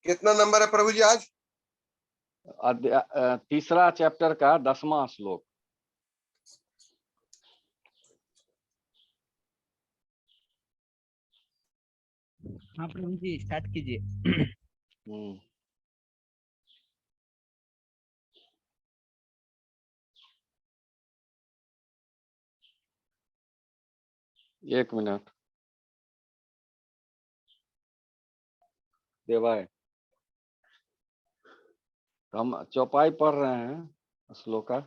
कितना नंबर है प्रभु जी आज? तीसरा चैप्टर का 10वां श्लोक। हाँ प्रभु जी, स्टार्ट कीजिए। एक मिनट देवाय, हम चौपाई पढ़ रहे हैं श्लोक का।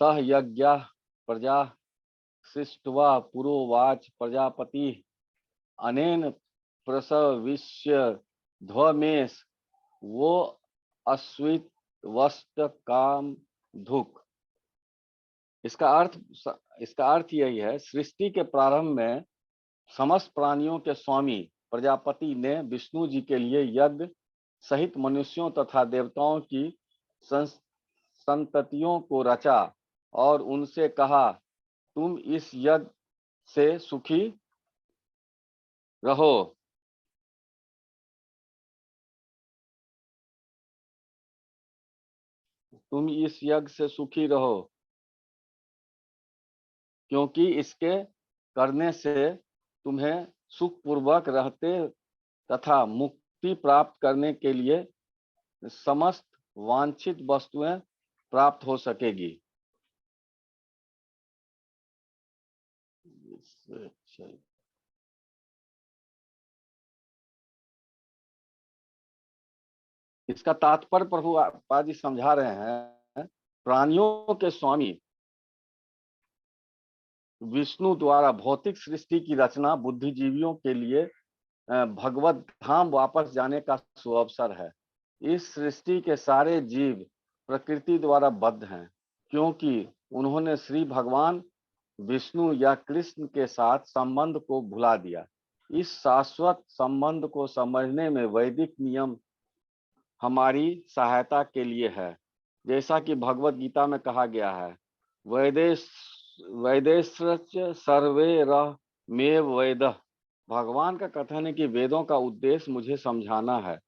सह यज्ञ प्रजा सृष्ट्वा पुरोवाच प्रजापति अनेन प्रसविष्य ध्वमेश वो अश्वित वस्त काम धुक। इसका अर्थ यही है, सृष्टि के प्रारंभ में समस्त प्राणियों के स्वामी प्रजापति ने विष्णु जी के लिए यज्ञ सहित मनुष्यों तथा देवताओं की संततियों को रचा और उनसे कहा, तुम इस यज्ञ से सुखी रहो। तुम इस यज्ञ से सुखी रहो, क्योंकि इसके करने से तुम्हें सुखपूर्वक रहते तथा मुक्ति प्राप्त करने के लिए समस्त वांछित वस्तुएं प्राप्त हो सकेगी। इसका तात्पर्य प्रभु पाद समझा रहे हैं, प्राणियों के स्वामी विष्णु द्वारा भौतिक सृष्टि की रचना बुद्धिजीवियों के लिए भगवत धाम वापस जाने का सुअवसर है। इस सृष्टि के सारे जीव प्रकृति द्वारा बद्ध हैं, क्योंकि उन्होंने श्री भगवान विष्णु या कृष्ण के साथ संबंध को भुला दिया। इस शाश्वत संबंध को समझने में वैदिक नियम हमारी सहायता के लिए है। जैसा कि भगवत गीता में कहा गया है, वैदेश्च सर्वैरमेव वेदः। भगवान का कथन है कि वेदों का उद्देश्य मुझे समझाना है।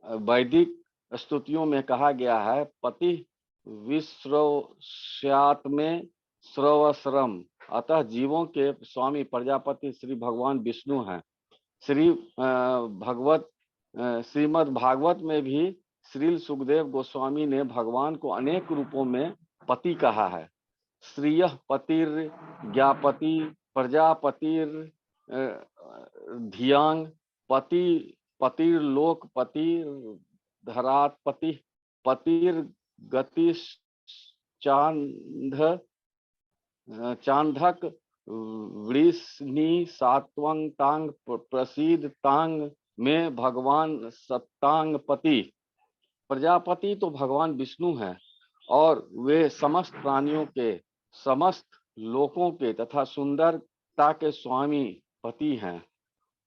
वैदिक स्तुतियों में कहा गया है, पति विश्रवस्यात्मे श्रवश्रम। अतः जीवों के स्वामी प्रजापति श्री भगवान विष्णु हैं। श्रीमद् भागवत में भी श्रील सुखदेव गोस्वामी ने भगवान को अनेक रूपों में पति कहा है। श्रियः पतिर ज्ञापति प्रजापतिर धियांग पति पतिर्लोक पतिर धरात्पति पतिर गतिश्चांध चांधक वृष्णि सात्वंग तांग प्रसिद्ध तांग में भगवान सत्तांग पति। प्रजापति तो भगवान विष्णु हैं और वे समस्त प्राणियों के, समस्त लोकों के तथा सुंदरता के स्वामी पति हैं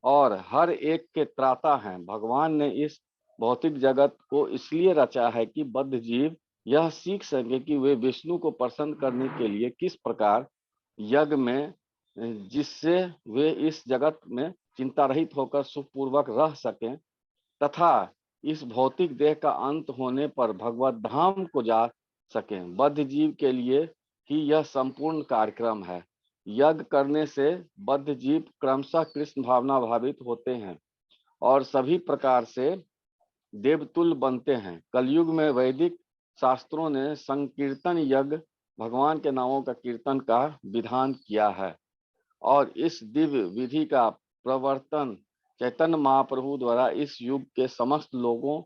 और हर एक के त्राता हैं। भगवान ने इस भौतिक जगत को इसलिए रचा है कि बद्ध जीव यह सीख सके कि वे विष्णु को प्रसन्न करने के लिए किस प्रकार यज्ञ में, जिससे वे इस जगत में चिंता रहित होकर सुखपूर्वक रह सकें तथा इस भौतिक देह का अंत होने पर भगवत धाम को जा सकें। बद्ध जीव के लिए ही यह संपूर्ण कार्यक्रम है। यज्ञ करने से बद्ध जीव क्रमशः कृष्ण भावना भावित होते हैं और सभी प्रकार से देवतुल्य बनते हैं। कलयुग में वैदिक शास्त्रों ने संकीर्तन यज्ञ, भगवान के नामों का कीर्तन का विधान किया है और इस दिव्य विधि का प्रवर्तन चैतन्य महाप्रभु द्वारा इस युग के समस्त लोगों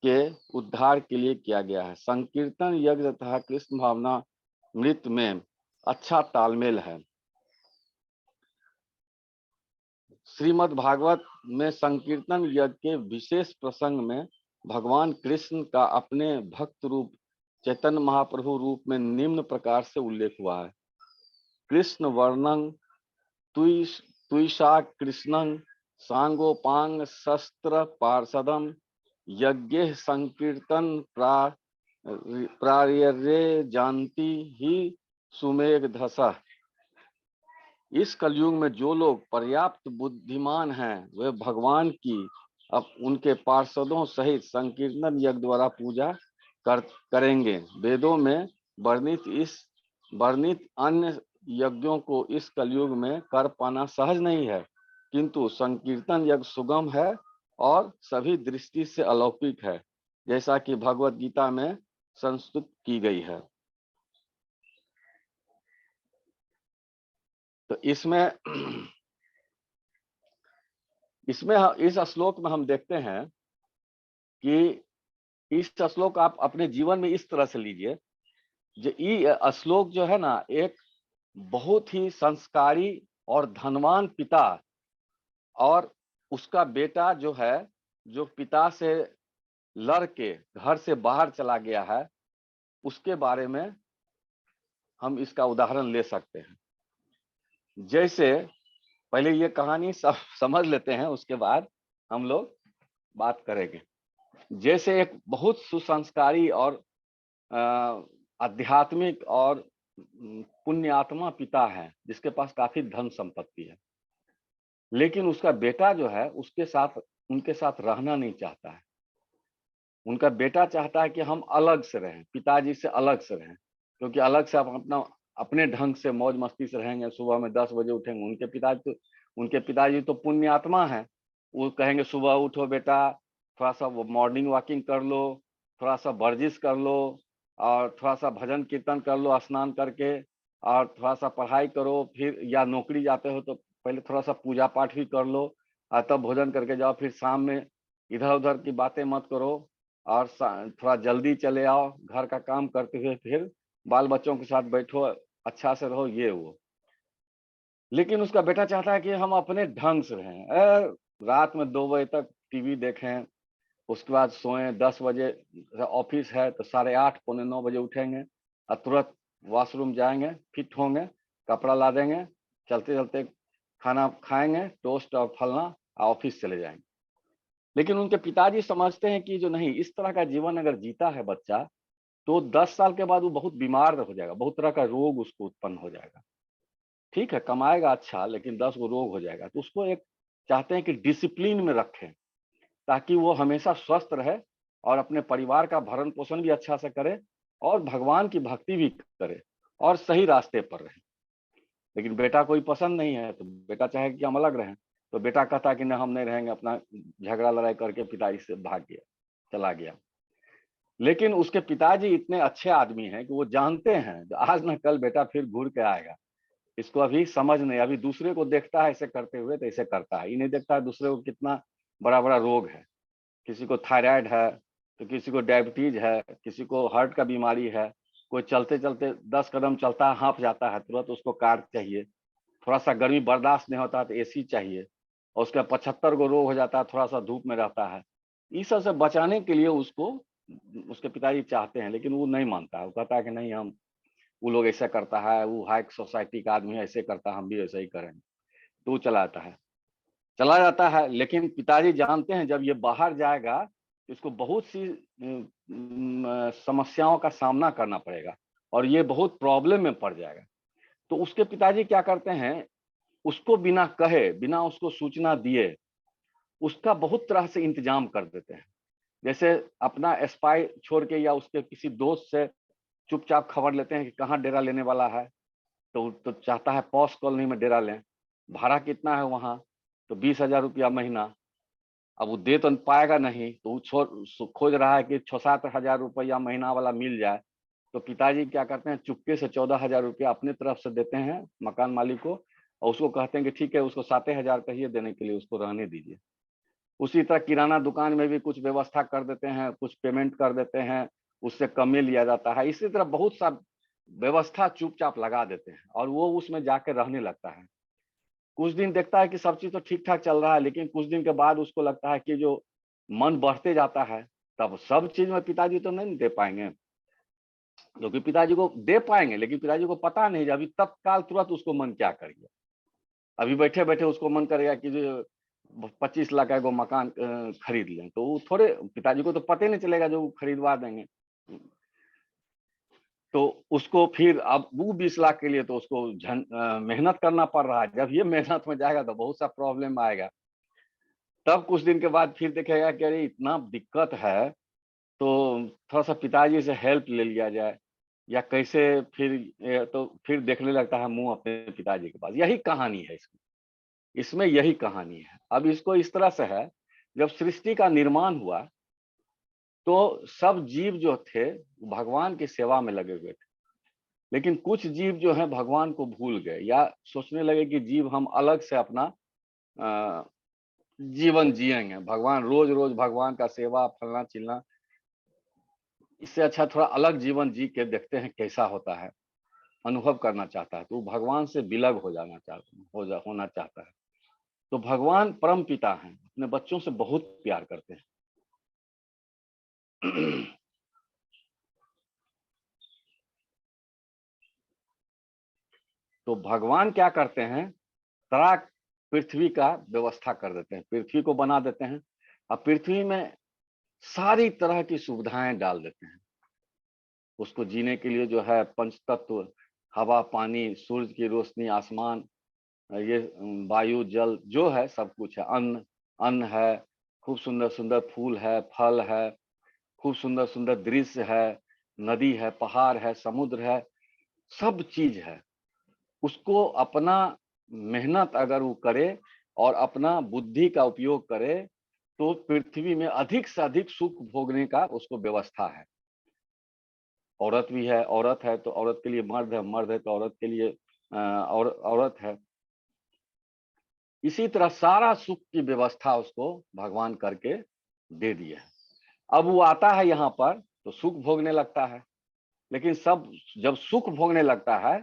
के उद्धार के लिए किया गया है। संकीर्तन यज्ञ तथा कृष्ण भावना मृत में अच्छा तालमेल है। श्रीमद् भागवत में संकीर्तन यज्ञ के विशेष प्रसंग में भगवान कृष्ण का अपने भक्त रूप चैतन्य महाप्रभु रूप में निम्न प्रकार से उल्लेख हुआ है। कृष्ण वर्णं तुषा कृष्णं सांगोपांग शस्त्र पार्षदम यज्ञ संकीर्तन प्रार्यरे जानती ही सुमेघ धसा। इस कलयुग में जो लोग पर्याप्त बुद्धिमान हैं वे भगवान की अब उनके पार्षदों सहित संकीर्तन यज्ञ द्वारा पूजा करेंगे। वेदों में वर्णित अन्य यज्ञों को इस कलयुग में कर पाना सहज नहीं है, किंतु संकीर्तन यज्ञ सुगम है और सभी दृष्टि से अलौकिक है, जैसा कि भगवत गीता में संस्तुत की गई है। तो इसमें इस श्लोक में हम देखते हैं कि इस श्लोक आप अपने जीवन में इस तरह से लीजिए, ये श्लोक जो है ना, एक बहुत ही संस्कारी और धनवान पिता और उसका बेटा जो है, जो पिता से लड़ के घर से बाहर चला गया है, उसके बारे में हम इसका उदाहरण ले सकते हैं। जैसे पहले ये कहानी समझ लेते हैं, उसके बाद हम लोग बात करेंगे। जैसे एक बहुत सुसंस्कारी और आध्यात्मिक और पुण्यात्मा पिता है, जिसके पास काफी धन संपत्ति है, लेकिन उसका बेटा जो है उनके साथ रहना नहीं चाहता है। उनका बेटा चाहता है कि हम अलग से रहें, पिताजी से अलग से रहें, क्योंकि अलग से आप अपने ढंग से मौज मस्ती से रहेंगे, सुबह में 10 बजे उठेंगे। उनके पिताजी तो पुण्यात्मा है, वो कहेंगे सुबह उठो बेटा, थोड़ा सा मॉर्निंग वॉकिंग कर लो, थोड़ा सा वर्जिश कर लो, और थोड़ा सा भजन कीर्तन कर लो स्नान करके, और थोड़ा सा पढ़ाई करो, फिर या नौकरी जाते हो तो पहले थोड़ा सा पूजा पाठ भी कर लो, तब भोजन करके जाओ। फिर शाम में इधर उधर की बातें मत करो, और थोड़ा जल्दी चले आओ, घर का काम करते हुए फिर बाल बच्चों के साथ बैठो, अच्छा से रहो, ये वो। लेकिन उसका बेटा चाहता है कि हम अपने ढंग से रहें, रात में 2 बजे तक टीवी देखें, उसके बाद सोएं, 10 बजे ऑफिस है तो 8:30 पौने 9 बजे उठेंगे और तुरंत वॉशरूम जाएंगे, फिट होंगे, कपड़ा ला देंगे, चलते चलते खाना खाएंगे, टोस्ट और फलना, ऑफिस चले जाएंगे। लेकिन उनके पिताजी समझते हैं कि जो नहीं, इस तरह का जीवन अगर जीता है बच्चा, तो 10 साल के बाद वो बहुत बीमार हो जाएगा, बहुत तरह का रोग उसको उत्पन्न हो जाएगा। ठीक है, कमाएगा अच्छा, लेकिन 10 गो रोग हो जाएगा। तो उसको एक चाहते हैं कि डिसिप्लिन में रखें, ताकि वो हमेशा स्वस्थ रहे और अपने परिवार का भरण पोषण भी अच्छा से करे और भगवान की भक्ति भी करे और सही रास्ते पर रहे। लेकिन बेटा कोई पसंद नहीं है, तो बेटा चाहे कि हम अलग रहें, तो बेटा कहता है कि नहीं, हम नहीं रहेंगे, अपना झगड़ा लड़ाई करके पिताजी से भाग गया, चला गया। लेकिन उसके पिताजी इतने अच्छे आदमी हैं कि वो जानते हैं आज न कल बेटा फिर घूर के आएगा। इसको अभी समझ नहीं, अभी दूसरे को देखता है ऐसे करते हुए तो ऐसे करता है, ये नहीं देखता है दूसरे को कितना बड़ा बड़ा रोग है। किसी को थायराइड है, तो किसी को डायबिटीज है, किसी को हार्ट का बीमारी है, कोई चलते चलते 10 कदम चलता है हाँफ जाता है, तुरंत उसको कार चाहिए। थोड़ा सा गर्मी बर्दाश्त नहीं होता है तो एसी चाहिए, और उसका 75 को रोग हो जाता है, थोड़ा सा धूप में रहता है। इस सब से बचाने के लिए उसको उसके पिताजी चाहते हैं, लेकिन वो नहीं मानता है। वो कहता है कि नहीं, हम वो लोग ऐसा करता है, वो हाई सोसाइटी का आदमी ऐसे करता है, हम भी ऐसा ही करेंगे। तो वो चला जाता है। लेकिन पिताजी जानते हैं जब ये बाहर जाएगा तो इसको बहुत सी समस्याओं का सामना करना पड़ेगा और ये बहुत प्रॉब्लम में पड़ जाएगा। तो उसके पिताजी क्या करते हैं, उसको बिना कहे, बिना उसको सूचना दिए, उसका बहुत तरह से इंतजाम कर देते हैं। जैसे अपना स्पाई छोड़ के या उसके किसी दोस्त से चुपचाप खबर लेते हैं कि कहाँ डेरा लेने वाला है, तो चाहता है पॉश कॉलोनी में डेरा लें। भाड़ा कितना है वहाँ, तो 20,000 रुपया महीना। अब वो दे तो पाएगा नहीं, तो वो खोज रहा है कि 6-7 हजार रुपया महीना वाला मिल जाए। तो पिताजी क्या करते हैं, चुपके से 14,000 रुपया अपने तरफ से देते हैं मकान मालिक को, और उसको कहते हैं कि ठीक है, उसको 7,000 कहिए देने के लिए, उसको रहने दीजिए। उसी तरह किराना दुकान में भी कुछ व्यवस्था कर देते हैं, कुछ पेमेंट कर देते हैं, उससे कम में लिया जाता है। इसी तरह बहुत सा व्यवस्था चुपचाप लगा देते हैं और वो उसमें जाकर रहने लगता है। कुछ दिन देखता है कि सब चीज तो ठीक ठाक चल रहा है, लेकिन कुछ दिन के बाद उसको लगता है कि जो मन बढ़ते जाता है, तब सब चीज में पिताजी तो नहीं दे पाएंगे, क्योंकि पिताजी को दे पाएंगे, लेकिन पिताजी को पता नहीं, अभी तत्काल तुरंत उसको मन क्या करेगा। अभी बैठे बैठे उसको मन करेगा कि 25 लाख का मकान खरीद लें, तो वो थोड़े, पिताजी को तो पता ही नहीं चलेगा जो खरीदवा देंगे। तो उसको फिर अब वो 20 लाख के लिए तो उसको मेहनत करना पड़ रहा है। जब ये मेहनत में जाएगा तो बहुत सा प्रॉब्लम आएगा। तब कुछ दिन के बाद फिर देखेगा कि अरे इतना दिक्कत है, तो थोड़ा सा पिताजी से हेल्प ले लिया जाए, या कैसे फिर तो फिर देखने लगता है मुंह अपने पिताजी के पास। यही कहानी है इसमें, इसमें यही कहानी है। अब इसको इस तरह से है, जब सृष्टि का निर्माण हुआ तो सब जीव जो थे भगवान की सेवा में लगे हुए थे, लेकिन कुछ जीव जो है भगवान को भूल गए, या सोचने लगे कि जीव हम अलग से अपना जीवन जिएंगे, भगवान रोज रोज भगवान का सेवा फलना चिलना, इससे अच्छा थोड़ा अलग जीवन जी के देखते हैं कैसा होता है, अनुभव करना चाहता है। तो वो भगवान से विलग हो जाना चाहता होना चाहता है। तो भगवान परम पिता हैं, अपने बच्चों से बहुत प्यार करते हैं। तो भगवान क्या करते हैं, सारा पृथ्वी का व्यवस्था कर देते हैं, पृथ्वी को बना देते हैं, और पृथ्वी में सारी तरह की सुविधाएं डाल देते हैं। उसको जीने के लिए जो है पंच तत्व, हवा पानी सूरज की रोशनी आसमान, ये वायु जल जो है सब कुछ है, अन्न अन्न है, खूब सुंदर सुंदर फूल है, फल है, खूब सुंदर सुंदर दृश्य है, नदी है, पहाड़ है, समुद्र है, सब चीज है। उसको अपना मेहनत अगर वो करे और अपना बुद्धि का उपयोग करे तो पृथ्वी में अधिक से अधिक सुख भोगने का उसको व्यवस्था है। औरत भी है, औरत है तो औरत के लिए मर्द है, मर्द है तो औरत के लिए और औरत है। इसी तरह सारा सुख की व्यवस्था उसको भगवान करके दे दिया है। अब वो आता है यहाँ पर तो सुख भोगने लगता है, लेकिन सब जब सुख भोगने लगता है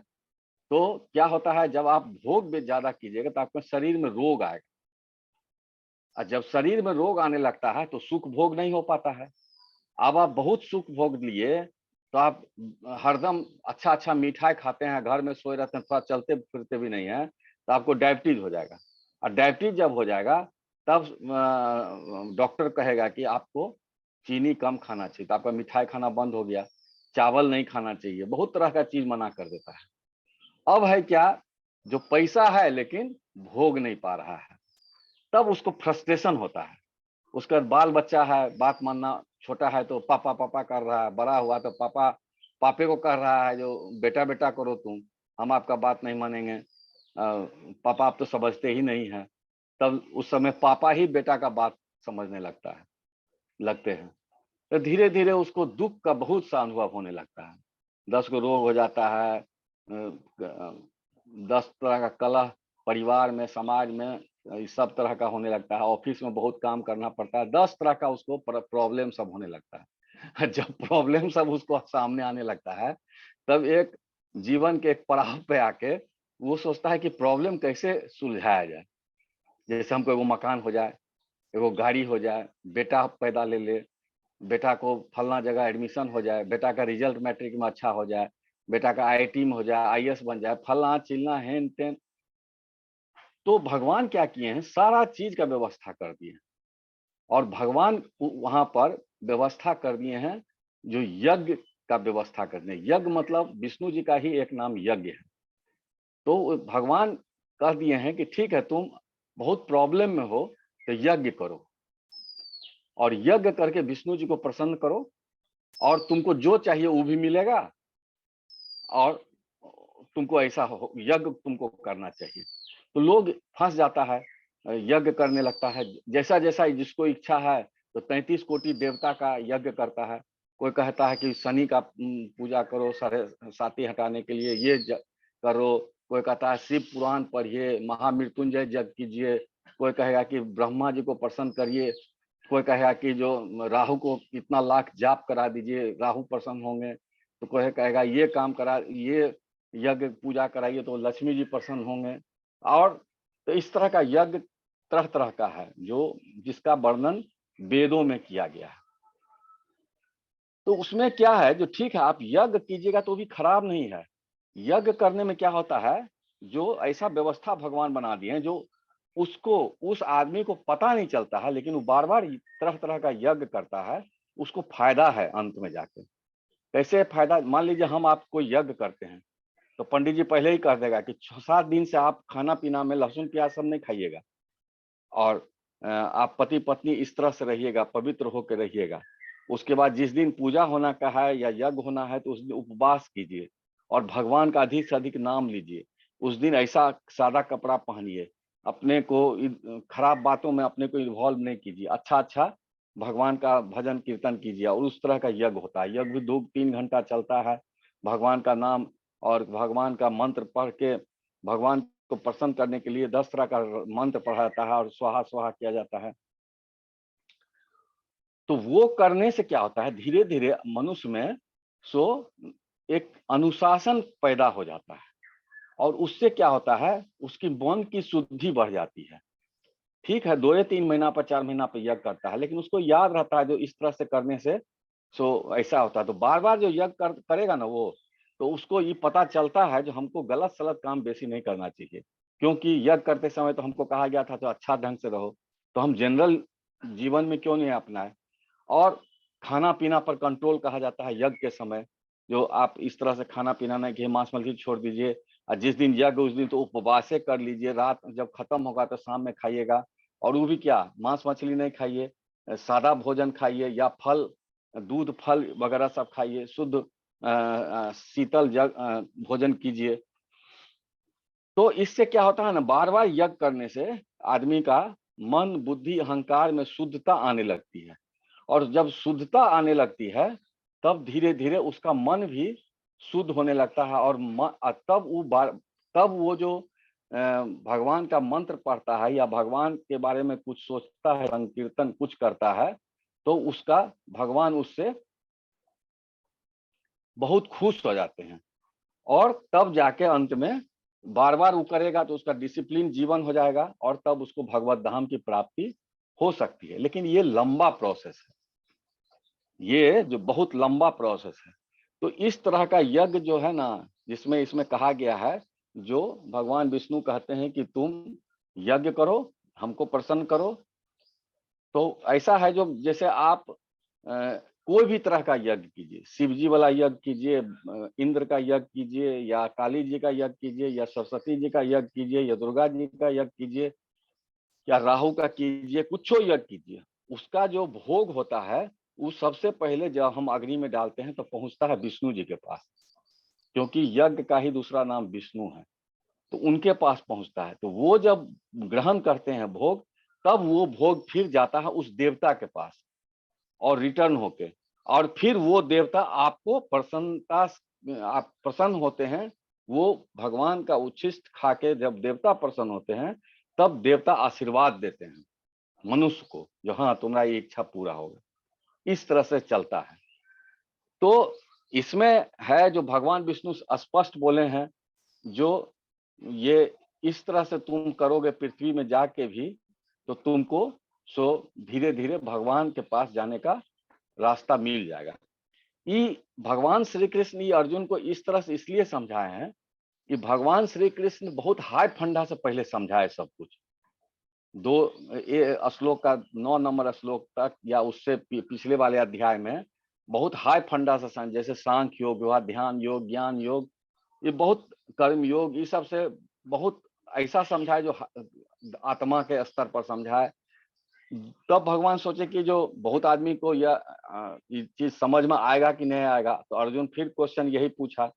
तो क्या होता है, जब आप भोग भी ज्यादा कीजिएगा तो आपके शरीर में रोग आएगा, और जब शरीर में रोग आने लगता है तो सुख भोग नहीं हो पाता है। अब आप बहुत सुख भोग लिए तो आप हरदम अच्छा अच्छा मिठाई खाते हैं, घर में सोए रहते हैं, थोड़ा चलते फिरते भी नहीं है, तो आपको डायबिटीज हो जाएगा। और डायबिटीज जब हो जाएगा तब डॉक्टर कहेगा कि आपको चीनी कम खाना चाहिए, तो आपका मिठाई खाना बंद हो गया, चावल नहीं खाना चाहिए, बहुत तरह का चीज मना कर देता है। अब है क्या, जो पैसा है लेकिन भोग नहीं पा रहा है, तब उसको फ्रस्ट्रेशन होता है। उसका बाल बच्चा है, बात मानना, छोटा है तो पापा पापा कर रहा है, बड़ा हुआ तो पापा पापे को कर रहा है, जो बेटा बेटा करो तुम, हम आपका बात नहीं मानेंगे, पापा आप तो समझते ही नहीं है। तब उस समय पापा ही बेटा का बात समझने लगते हैं। तो धीरे धीरे उसको दुख का बहुत सा अनुभव होने लगता है। 10 को रोग हो जाता है, 10 तरह का कलह परिवार में, समाज में, इस सब तरह का होने लगता है। ऑफिस में बहुत काम करना पड़ता है, 10 तरह का उसको प्रॉब्लम सब होने लगता है। जब प्रॉब्लम सब उसको सामने आने लगता है तब एक जीवन के एक पड़ाव पे आके वो सोचता है कि प्रॉब्लम कैसे सुलझाया जाए। जैसे हमको एगो मकान हो जाए, एगो गाड़ी हो जाए, बेटा पैदा ले ले, बेटा को फलना जगह एडमिशन हो जाए, बेटा का रिजल्ट मैट्रिक में अच्छा हो जाए, बेटा का आईआईटी में हो जाए, आईएएस बन जाए, फलना चिलना हेन तेन। तो भगवान क्या किए हैं, सारा चीज का व्यवस्था कर दिए, और भगवान वहां पर व्यवस्था कर दिए हैं जो यज्ञ का व्यवस्था कर दिए। यज्ञ मतलब विष्णु जी का ही एक नाम यज्ञ है। तो भगवान कह दिए हैं कि ठीक है, तुम बहुत प्रॉब्लम में हो तो यज्ञ करो, और यज्ञ करके विष्णु जी को प्रसन्न करो, और तुमको जो चाहिए वो भी मिलेगा, और तुमको ऐसा यज्ञ तुमको करना चाहिए। तो लोग फंस जाता है, यज्ञ करने लगता है, जैसा जैसा जिसको इच्छा है। तो 33 कोटि देवता का यज्ञ करता है। कोई कहता है कि शनि का पूजा करो, सारे साथी हटाने के लिए ये करो। कोई कहता है शिव पुराण पढ़िए, महामृत्युंजय यज्ञ कीजिए। कोई कहेगा कि ब्रह्मा जी को प्रसन्न करिए। कोई कहेगा कि जो राहु को इतना लाख जाप करा दीजिए, राहु प्रसन्न होंगे। तो कोई कहेगा ये काम करा, ये यज्ञ पूजा कराइए तो लक्ष्मी जी प्रसन्न होंगे। और तो इस तरह का यज्ञ तरह तरह का है जो जिसका वर्णन वेदों में किया गया है। तो उसमें क्या है, जो ठीक है आप यज्ञ कीजिएगा तो भी खराब नहीं है। यज्ञ करने में क्या होता है, जो ऐसा व्यवस्था भगवान बना दिए हैं जो उसको, उस आदमी को पता नहीं चलता है, लेकिन वो बार बार तरह तरह का यज्ञ करता है, उसको फायदा है अंत में जाके। कैसे फायदा, मान लीजिए हम आपको यज्ञ करते हैं तो पंडित जी पहले ही कह देगा कि 6-7 दिन से आप खाना पीना में लहसुन प्याज सब नहीं खाइएगा, और आप पति पत्नी इस तरह से रहिएगा, पवित्र होकर रहिएगा। उसके बाद जिस दिन पूजा होना का है या यज्ञ होना है तो उस दिन उपवास कीजिए और भगवान का अधिक से अधिक नाम लीजिए। उस दिन ऐसा सादा कपड़ा पहनिए, अपने को खराब बातों में अपने को इन्वॉल्व नहीं कीजिए, अच्छा अच्छा भगवान का भजन कीर्तन कीजिए। और उस तरह का यज्ञ होता है, यज्ञ भी 2-3 घंटा चलता है। भगवान का नाम और भगवान का मंत्र पढ़ के भगवान को प्रसन्न करने के लिए 10 तरह का मंत्र पढ़ा जाता है और स्वाहा स्वाहा किया जाता है। तो वो करने से क्या होता है, धीरे धीरे मनुष्य में सो एक अनुशासन पैदा हो जाता है, और उससे क्या होता है, उसकी मन की शुद्धि बढ़ जाती है। ठीक है, 2 या 3 महीना पर 4 महीना पर यज्ञ करता है, लेकिन उसको याद रहता है जो इस तरह से करने से सो ऐसा होता है। तो बार बार जो यज्ञ करेगा ना वो, तो उसको ये पता चलता है जो हमको गलत सलत काम बेसी नहीं करना चाहिए, क्योंकि यज्ञ करते समय तो हमको कहा गया था तो अच्छा ढंग से रहो, तो हम जनरल जीवन में क्यों नहीं अपनाए। और खाना पीना पर कंट्रोल कहा जाता है यज्ञ के समय, जो आप इस तरह से खाना पीना नहीं, घी मांस मछली छोड़ दीजिए, और जिस दिन यज्ञ उस दिन तो उपवासे कर लीजिए, रात जब खत्म होगा तो शाम में खाइएगा। और वो भी क्या, मांस मछली नहीं खाइए, सादा भोजन खाइए या फल, दूध फल वगैरह सब खाइए, शुद्ध शीतल भोजन कीजिए। तो इससे क्या होता है ना, बार बार यज्ञ करने से आदमी का मन बुद्धि अहंकार में शुद्धता आने लगती है, और जब शुद्धता आने लगती है तब धीरे धीरे उसका मन भी शुद्ध होने लगता है। और तब वो जो भगवान का मंत्र पढ़ता है या भगवान के बारे में कुछ सोचता है, संकीर्तन कुछ करता है, तो उसका भगवान उससे बहुत खुश हो जाते हैं। और तब जाके अंत में बार बार वो करेगा तो उसका डिसिप्लिन जीवन हो जाएगा, और तब उसको भगवत धाम की प्राप्ति हो सकती है। लेकिन ये लंबा प्रोसेस है, ये जो बहुत लंबा प्रोसेस है। तो इस तरह का यज्ञ जो है ना, जिसमें इसमें कहा गया है, जो भगवान विष्णु कहते हैं कि तुम यज्ञ करो, हमको प्रसन्न करो। तो ऐसा है जो जैसे आप कोई भी तरह का यज्ञ कीजिए, शिव जी वाला यज्ञ कीजिए, इंद्र का यज्ञ कीजिए, या काली जी का यज्ञ कीजिए, या सरस्वती जी का यज्ञ कीजिए, या दुर्गा जी का यज्ञ कीजिए, या राहु का कीजिए, कुछ यज्ञ कीजिए, उसका जो भोग होता है वो सबसे पहले जब हम अग्नि में डालते हैं तो पहुंचता है विष्णु जी के पास, क्योंकि यज्ञ का ही दूसरा नाम विष्णु है। तो उनके पास पहुंचता है, तो वो जब ग्रहण करते हैं भोग, तब वो भोग फिर जाता है उस देवता के पास और रिटर्न होके, और फिर वो देवता आपको प्रसन्नता, आप प्रसन्न होते हैं। वो भगवान का उच्छिष्ट खा के जब देवता प्रसन्न होते हैं, तब देवता आशीर्वाद देते हैं मनुष्य को, जो हाँ तुम्हारा ये इच्छा पूरा होगा। इस तरह से चलता है। तो इसमें है जो भगवान विष्णु स्पष्ट बोले हैं, जो ये इस तरह से तुम करोगे पृथ्वी में जाके भी, तो तुमको सो धीरे धीरे भगवान के पास जाने का रास्ता मिल जाएगा। ये भगवान श्री कृष्ण ये अर्जुन को इस तरह से इसलिए समझाए हैं कि भगवान श्री कृष्ण बहुत हाई फंडा से पहले समझाए सब कुछ। श्लोक का 9 नंबर श्लोक तक या उससे पिछले वाले अध्याय में बहुत हाई फंडा से, जैसे सांख्य योग हुआ, ध्यान योग, ज्ञान योग, ये बहुत कर्म योग, ये सब से बहुत ऐसा समझाए जो आत्मा के स्तर पर समझाए। तब भगवान सोचे कि जो बहुत आदमी को यह चीज समझ में आएगा कि नहीं आएगा, तो अर्जुन फिर क्वेश्चन यही पूछा।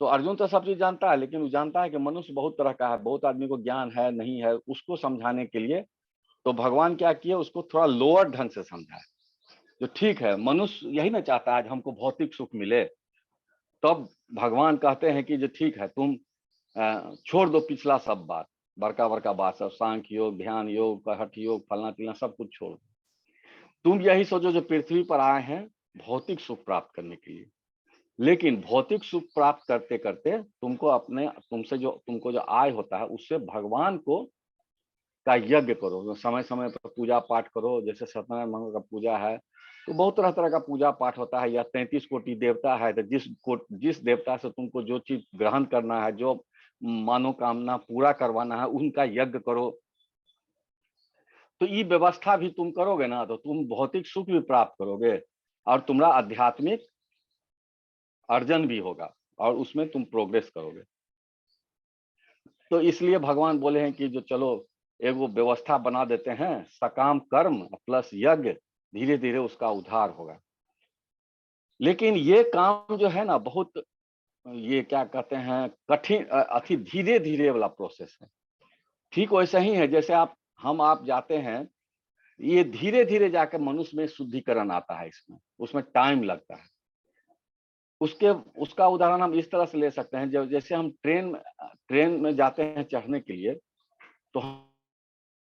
तो अर्जुन तो सब चीज जानता है, लेकिन वो जानता है कि मनुष्य बहुत तरह का है, बहुत आदमी को ज्ञान है नहीं है, उसको समझाने के लिए तो भगवान क्या किए, उसको थोड़ा लोअर ढंग से समझाए। जो ठीक है, मनुष्य यही ना चाहता है हमको भौतिक सुख मिले। तब भगवान कहते हैं कि जो ठीक है, तुम छोड़ दो पिछला सब बात, बड़का बड़का बात सब, सांख्य योग, ध्यान योग, हठ योग, फलना टिलना सब कुछ छोड़ दो। तुम यही सोचो जो पृथ्वी पर आए हैं भौतिक सुख प्राप्त करने के लिए, लेकिन भौतिक सुख प्राप्त करते करते तुमको अपने तुमको जो आय होता है उससे भगवान को का यज्ञ करो, समय समय पर पूजा पाठ करो। जैसे सत्यनारायण भगवान का पूजा है तो बहुत तरह तरह का पूजा पाठ होता है, या 33 कोटि देवता है, तो जिस देवता से तुमको जो चीज ग्रहण करना है, जो मनोकामना पूरा करवाना है, उनका यज्ञ करो। तो ये व्यवस्था भी तुम करोगे ना, तो तुम भौतिक सुख भी प्राप्त करोगे और तुम्हारा आध्यात्मिक अर्जन भी होगा और उसमें तुम प्रोग्रेस करोगे। तो इसलिए भगवान बोले हैं कि जो चलो एक वो व्यवस्था बना देते हैं, सकाम कर्म प्लस यज्ञ, धीरे धीरे उसका उद्धार होगा। लेकिन ये काम जो है ना, बहुत ये क्या कहते हैं, कठिन, अति धीरे धीरे वाला प्रोसेस है। ठीक वैसा ही है जैसे आप जाते हैं, ये धीरे धीरे जाकर मनुष्य में शुद्धिकरण आता है, इसमें उसमें टाइम लगता है। उसका उदाहरण हम इस तरह से ले सकते हैं, जब जैसे हम ट्रेन में जाते हैं चढ़ने के लिए, तो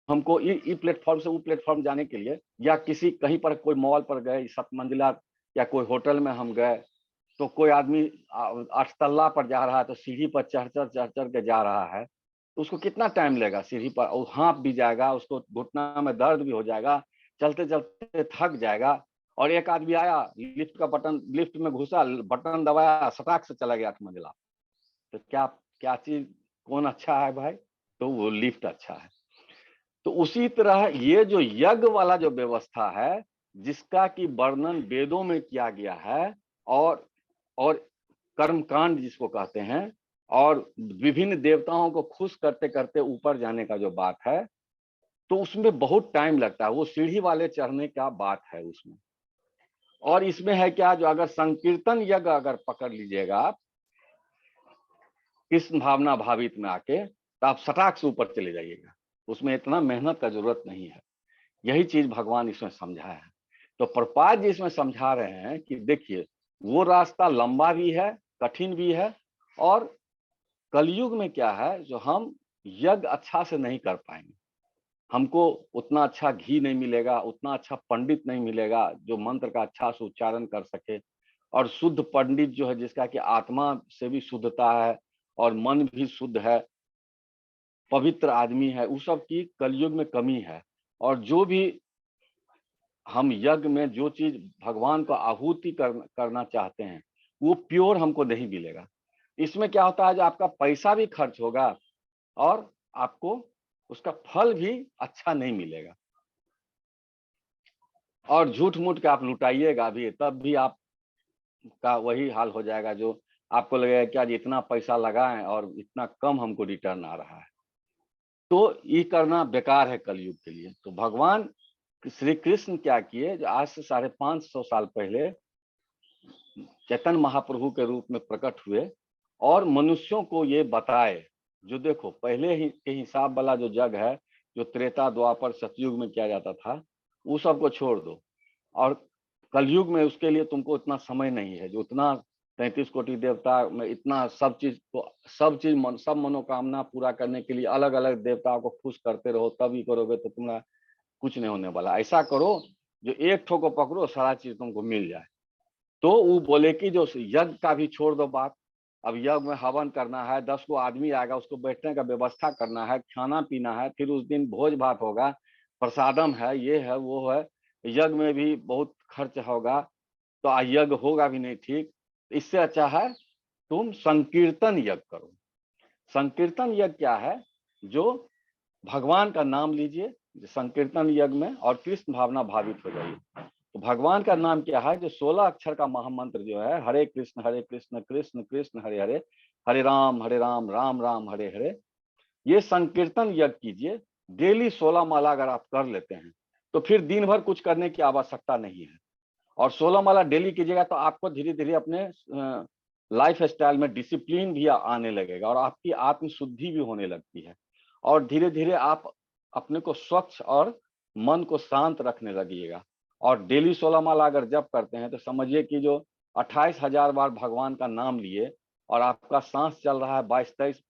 हमको ई प्लेटफॉर्म से वो प्लेटफॉर्म जाने के लिए, या किसी कहीं पर कोई मॉल पर गए 7 मंजिला, या कोई होटल में हम गए, तो कोई आदमी 8 तल्ला पर जा रहा है, तो सीढ़ी पर चढ़ के जा रहा है, तो उसको कितना टाइम लगेगा सीढ़ी पर, और हाँफ भी जाएगा, उसको घुटना में दर्द भी हो जाएगा, चलते चलते थक जाएगा। और एक आदमी आया, लिफ्ट में घुसा, बटन दबाया, सटाक से चला गया 8 मंजिला। तो क्या क्या चीज, कौन अच्छा है भाई? तो वो लिफ्ट अच्छा है। तो उसी तरह ये जो यज्ञ वाला जो व्यवस्था है, जिसका कि वर्णन वेदों में किया गया है, और कर्मकांड जिसको कहते हैं, और विभिन्न देवताओं को खुश करते करते ऊपर जाने का जो बात है, तो उसमें बहुत टाइम लगता है। वो सीढ़ी वाले चढ़ने का बात है उसमें। और इसमें है क्या, जो अगर संकीर्तन यज्ञ अगर पकड़ लीजिएगा आप कृष्ण भावना भावित में आके, तो आप सटाक से ऊपर चले जाइएगा, उसमें इतना मेहनत का जरूरत नहीं है। यही चीज भगवान इसमें समझाया है। तो प्रपाद जी इसमें समझा रहे हैं कि देखिए, वो रास्ता लंबा भी है, कठिन भी है, और कलयुग में क्या है, जो हम यज्ञ अच्छा से नहीं कर पाएंगे, हमको उतना अच्छा घी नहीं मिलेगा, उतना अच्छा पंडित नहीं मिलेगा जो मंत्र का अच्छा से उच्चारण कर सके। और शुद्ध पंडित जो है, जिसका कि आत्मा से भी शुद्धता है और मन भी शुद्ध है, पवित्र आदमी है, उस सब की कलयुग में कमी है। और जो भी हम यज्ञ में जो चीज भगवान को आहुति करना चाहते हैं, वो प्योर हमको नहीं मिलेगा। इसमें क्या होता है, जो आपका पैसा भी खर्च होगा और आपको उसका फल भी अच्छा नहीं मिलेगा, और झूठ मूठ के आप लुटाइएगा भी, तब भी आपका वही हाल हो जाएगा, जो आपको लगेगा कि आज इतना पैसा लगाएं और इतना कम हमको रिटर्न आ रहा है। तो ये करना बेकार है कलयुग के लिए। तो भगवान श्री कृष्ण क्या किए, जो आज से 550 साल पहले चैतन्य महाप्रभु के रूप में प्रकट हुए, और मनुष्यों को ये बताए, जो देखो पहले ही के हिसाब वाला जो जग है, जो त्रेता द्वापर सतयुग में किया जाता था, वो सब को छोड़ दो, और कलयुग में उसके लिए तुमको उतना समय नहीं है, जो उतना 33 कोटि देवता में इतना सब चीज को, सब मनोकामना पूरा करने के लिए अलग अलग देवताओं को खुश करते रहो, तभी करोगे तो तुम्हारा कुछ नहीं होने वाला। ऐसा करो जो एक ठो को पकड़ो, सारा चीज तुमको मिल जाए। तो वो बोले कि जो यज्ञ का भी छोड़ दो बात, अब यज्ञ में हवन करना है, 10 को आदमी आएगा, उसको बैठने का व्यवस्था करना है, खाना पीना है, फिर उस दिन भोज भात होगा, प्रसादम है, ये है वो है, यज्ञ में भी बहुत खर्च होगा, तो यज्ञ होगा भी नहीं ठीक। इससे अच्छा है तुम संकीर्तन यज्ञ करो। संकीर्तन यज्ञ क्या है, जो भगवान का नाम लीजिए संकीर्तन यज्ञ में, और कृष्ण भावना भावित हो जाइए। तो भगवान का नाम क्या है, जो 16 अक्षर का महामंत्र जो है, हरे कृष्ण कृष्ण कृष्ण हरे हरे, हरे राम राम राम हरे हरे, ये संकीर्तन यज्ञ कीजिए। डेली 16 माला अगर आप कर लेते हैं, तो फिर दिन भर कुछ करने की आवश्यकता नहीं है। और 16 माला डेली कीजिएगा, तो आपको धीरे धीरे अपने लाइफ स्टाइल में डिसिप्लिन भी आने लगेगा, और आपकी आत्म शुद्धि भी होने लगती है, और धीरे धीरे आप अपने को स्वच्छ और मन को शांत रखने लगिएगा। और डेली 16 माला अगर जप करते हैं, तो समझिए कि जो 28,000 बार भगवान का नाम लिए, और आपका सांस चल रहा है 22-23,